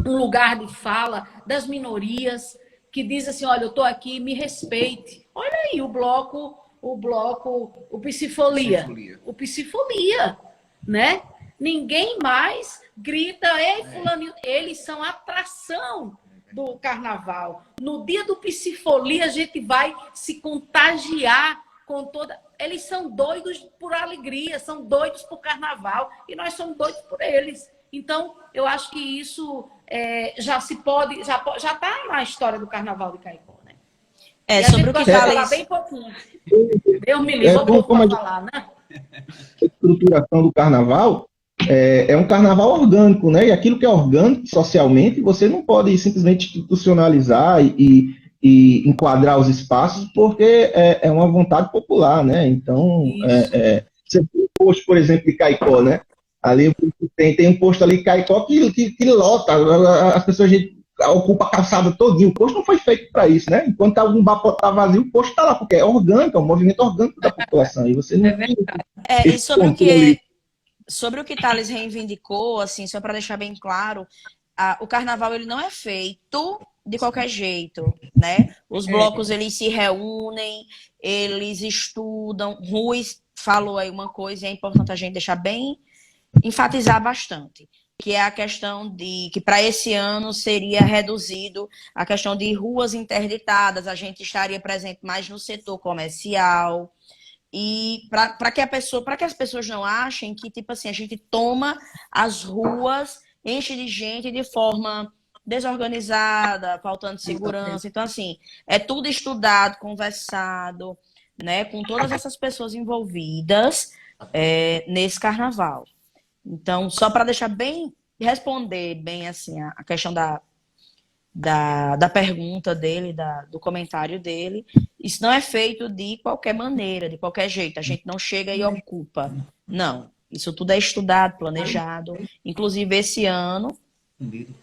Speaker 1: um lugar de fala das minorias, que diz assim, olha, eu estou aqui, me respeite. Olha aí o Psifolia, né? Ninguém mais grita, ei, fulaninho, eles são atração do carnaval. No dia do Psifolia, a gente vai se contagiar com toda... Eles são doidos por alegria, são doidos por carnaval, e nós somos doidos por eles. Então, eu acho que isso já está na história do carnaval de Caicó, né?
Speaker 4: Sobre o que
Speaker 1: falar bem pouquinho. Deus me livre, vou falar, né?
Speaker 2: A estruturação do carnaval é um carnaval orgânico, né? E aquilo que é orgânico socialmente, você não pode simplesmente institucionalizar e enquadrar os espaços, porque é uma vontade popular, né? Então, você tem um posto, por exemplo, de Caicó, né? Ali tem um posto ali, Caicó, que lota, as pessoas ocupam a calçada todinha. O posto não foi feito para isso, né? Enquanto algum bar está vazio, o posto está lá, porque é orgânico, é um movimento orgânico da população. E você não
Speaker 4: e sobre o que Thales reivindicou, assim, só para deixar bem claro, o carnaval ele não é feito de qualquer jeito, né? Os blocos, eles se reúnem, eles estudam. Rui falou aí uma coisa, e é importante a gente deixar bem, enfatizar bastante, que é a questão de que para esse ano seria reduzido a questão de ruas interditadas, a gente estaria presente mais no setor comercial, e para que as pessoas não achem que, tipo assim, a gente toma as ruas, enche de gente de forma desorganizada, faltando segurança. Então, assim, é tudo estudado, conversado, né, com todas essas pessoas envolvidas nesse carnaval. Então, só para deixar bem, responder bem, assim, a questão da pergunta dele, do comentário dele, isso não é feito de qualquer maneira, de qualquer jeito. A gente não chega e ocupa. Não. Isso tudo é estudado, planejado. Inclusive, esse ano,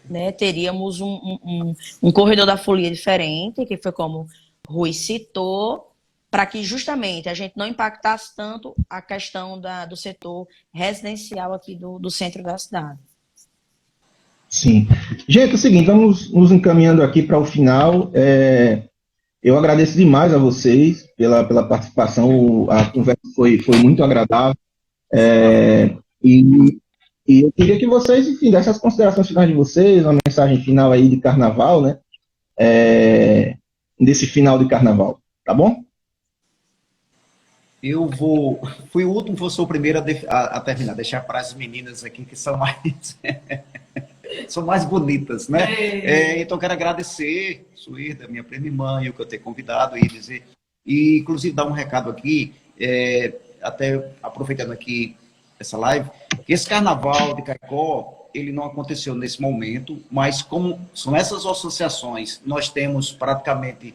Speaker 4: né, teríamos um corredor da folia diferente, que foi como Rui citou, para que justamente a gente não impactasse tanto a questão do setor residencial aqui do centro da cidade.
Speaker 2: Sim. Gente, é o seguinte, vamos nos encaminhando aqui para o final. Eu agradeço demais a vocês pela participação, a conversa foi muito agradável. E, e eu queria que vocês, enfim, dessem as considerações finais de vocês, uma mensagem final aí de carnaval, né? Desse final de carnaval, tá bom?
Speaker 3: Fui o último, vou ser o primeiro a terminar, deixar para as meninas aqui que são mais, são mais bonitas, né? Então, quero agradecer, Suída, minha prima irmã, e o que eu ter convidado e dizer, e inclusive dar um recado aqui, até aproveitando aqui essa live, que esse carnaval de Caicó, ele não aconteceu nesse momento, mas como são essas associações, nós temos praticamente...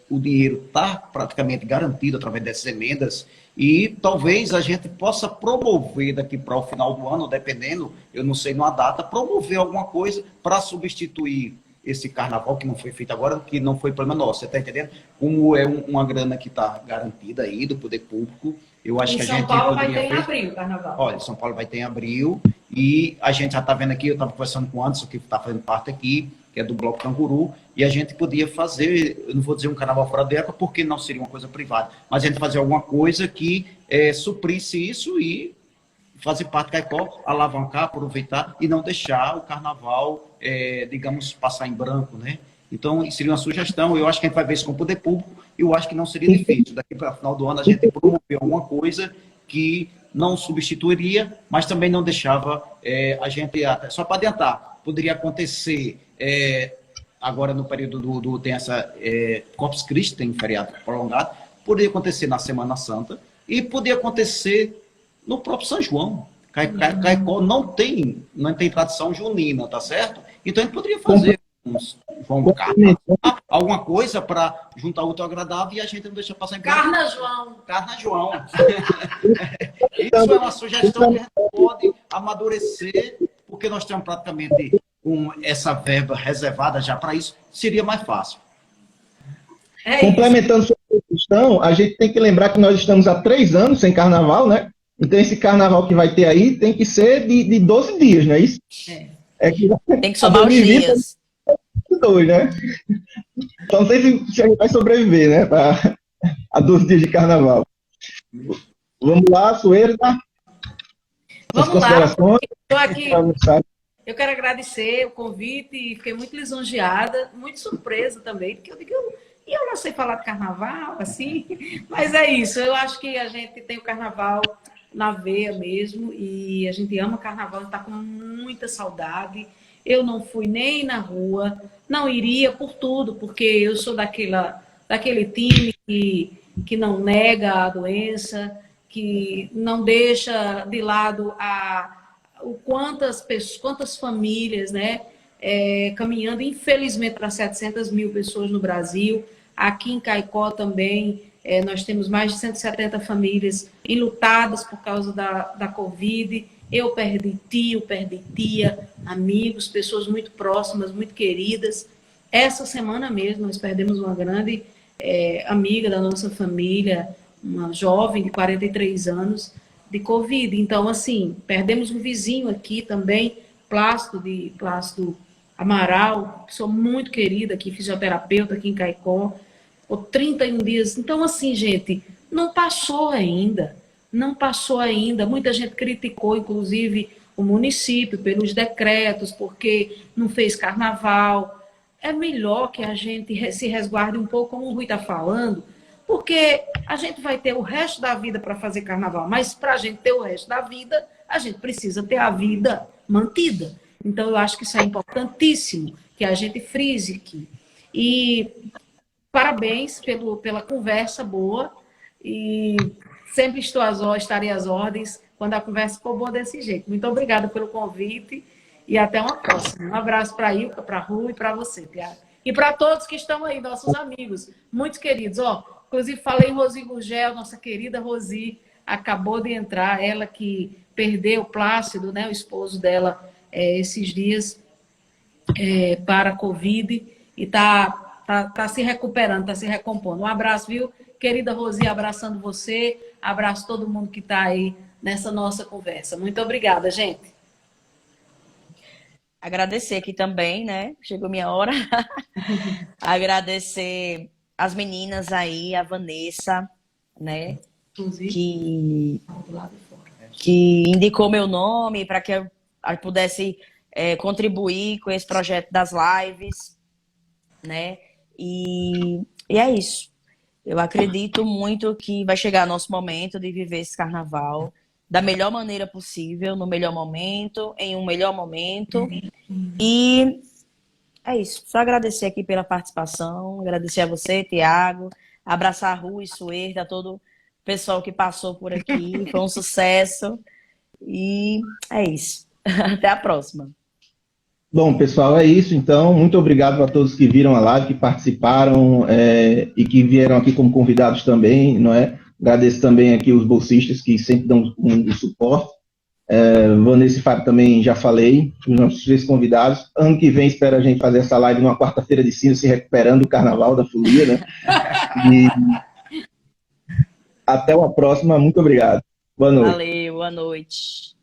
Speaker 3: o dinheiro está praticamente garantido através dessas emendas e talvez a gente possa promover daqui para o final do ano, dependendo, eu não sei numa data, promover alguma coisa para substituir esse carnaval que não foi feito agora, que não foi problema nosso, você está entendendo? Como é uma grana que está garantida aí do poder público, eu acho que a gente...
Speaker 1: São Paulo vai ter em abril o carnaval.
Speaker 3: Olha, São Paulo vai ter em abril e a gente já está vendo aqui, eu estava conversando com o Anderson, que está fazendo parte aqui, que é do Bloco Canguru, e a gente podia fazer, eu não vou dizer um carnaval fora da época, porque não seria uma coisa privada, mas a gente fazer alguma coisa que suprisse isso e fazer parte do Caicó, alavancar, aproveitar e não deixar o carnaval, digamos, passar em branco, né? Então, seria uma sugestão, eu acho que a gente vai ver isso com o poder público, eu acho que não seria difícil. Daqui para o final do ano a gente promover alguma coisa que não substituiria, mas também não deixava a gente... Só para adiantar, poderia acontecer... agora no período tem essa Corpus Christi, tem feriado prolongado, poderia acontecer na Semana Santa e poderia acontecer no próprio São João. Caicó não tem tradição junina, tá certo? Então a gente poderia fazer João do Carnaval, alguma coisa para juntar o útil ao agradável e a gente não deixa passar em branco. Carna João. Isso é uma sugestão que a gente pode amadurecer, porque nós temos praticamente com essa verba reservada já para isso, seria mais fácil.
Speaker 2: Complementando sua questão, a gente tem que lembrar que nós estamos há 3 anos sem carnaval, né? Então esse carnaval que vai ter aí tem que ser de 12 dias, não é isso?
Speaker 4: Tem que somar os dias.
Speaker 2: 2, né? Então não sei se a gente vai sobreviver, né? A 12 dias de carnaval. Vamos lá, Suída.
Speaker 1: Vamos lá. Estou aqui. Eu quero agradecer o convite e fiquei muito lisonjeada, muito surpresa também, porque eu digo, eu não sei falar de carnaval, assim, mas é isso. Eu acho que a gente tem o carnaval na veia mesmo e a gente ama o carnaval, está com muita saudade. Eu não fui nem na rua, não iria por tudo, porque eu sou daquele time que não nega a doença, que não deixa de lado quantas famílias, né, caminhando, infelizmente, para 700 mil pessoas no Brasil. Aqui em Caicó também, nós temos mais de 170 famílias enlutadas por causa da Covid. Eu perdi tio, perdi tia, amigos, pessoas muito próximas, muito queridas. Essa semana mesmo, nós perdemos uma grande amiga da nossa família, uma jovem de 43 anos, de Covid. Então, assim, perdemos um vizinho aqui também, Plácido Amaral, pessoa muito querida aqui, fisioterapeuta aqui em Caicó, por 31 dias. Então, assim, gente, não passou ainda. Muita gente criticou, inclusive, o município pelos decretos, porque não fez carnaval. É melhor que a gente se resguarde um pouco, como o Rui está falando, porque a gente vai ter o resto da vida para fazer carnaval, mas para a gente ter o resto da vida, a gente precisa ter a vida mantida. Então, eu acho que isso é importantíssimo, que a gente frise aqui. E parabéns pela conversa boa, e sempre estarei às ordens quando a conversa for boa desse jeito. Muito obrigada pelo convite e até uma próxima. Um abraço para a Ilka, para a Ru e para você, Tiago. E para todos que estão aí, nossos amigos, muito queridos. Inclusive, falei em Rosi Gurgel, nossa querida Rosi, acabou de entrar, ela que perdeu o Plácido, né, o esposo dela, esses dias para a Covid, e está tá se recuperando, tá se recompondo. Um abraço, viu? Querida Rosi, abraçando você, abraço todo mundo que está aí nessa nossa conversa. Muito obrigada, gente.
Speaker 4: Agradecer aqui também, né? Chegou minha hora. Agradecer as meninas aí, a Vanessa, né? Que indicou meu nome para que eu pudesse contribuir com esse projeto das lives, né? E é isso. Eu acredito muito que vai chegar nosso momento de viver esse carnaval da melhor maneira possível, no melhor momento, em um melhor momento. E é isso. Só agradecer aqui pela participação, agradecer a você, Tiago, abraçar a Ru e Suerda, todo o pessoal que passou por aqui. Foi um sucesso. E é isso. Até a próxima.
Speaker 2: Bom, pessoal, é isso. Então, muito obrigado a todos que viram a live, que participaram e que vieram aqui como convidados também, não é? Agradeço também aqui os bolsistas que sempre dão um suporte. Vanessa e Fábio também já falei, os nossos 3 convidados. Ano que vem espero a gente fazer essa live numa quarta-feira de cinza, se recuperando do carnaval da folia, né? E até uma próxima. Muito obrigado. Boa noite.
Speaker 4: Valeu, boa noite.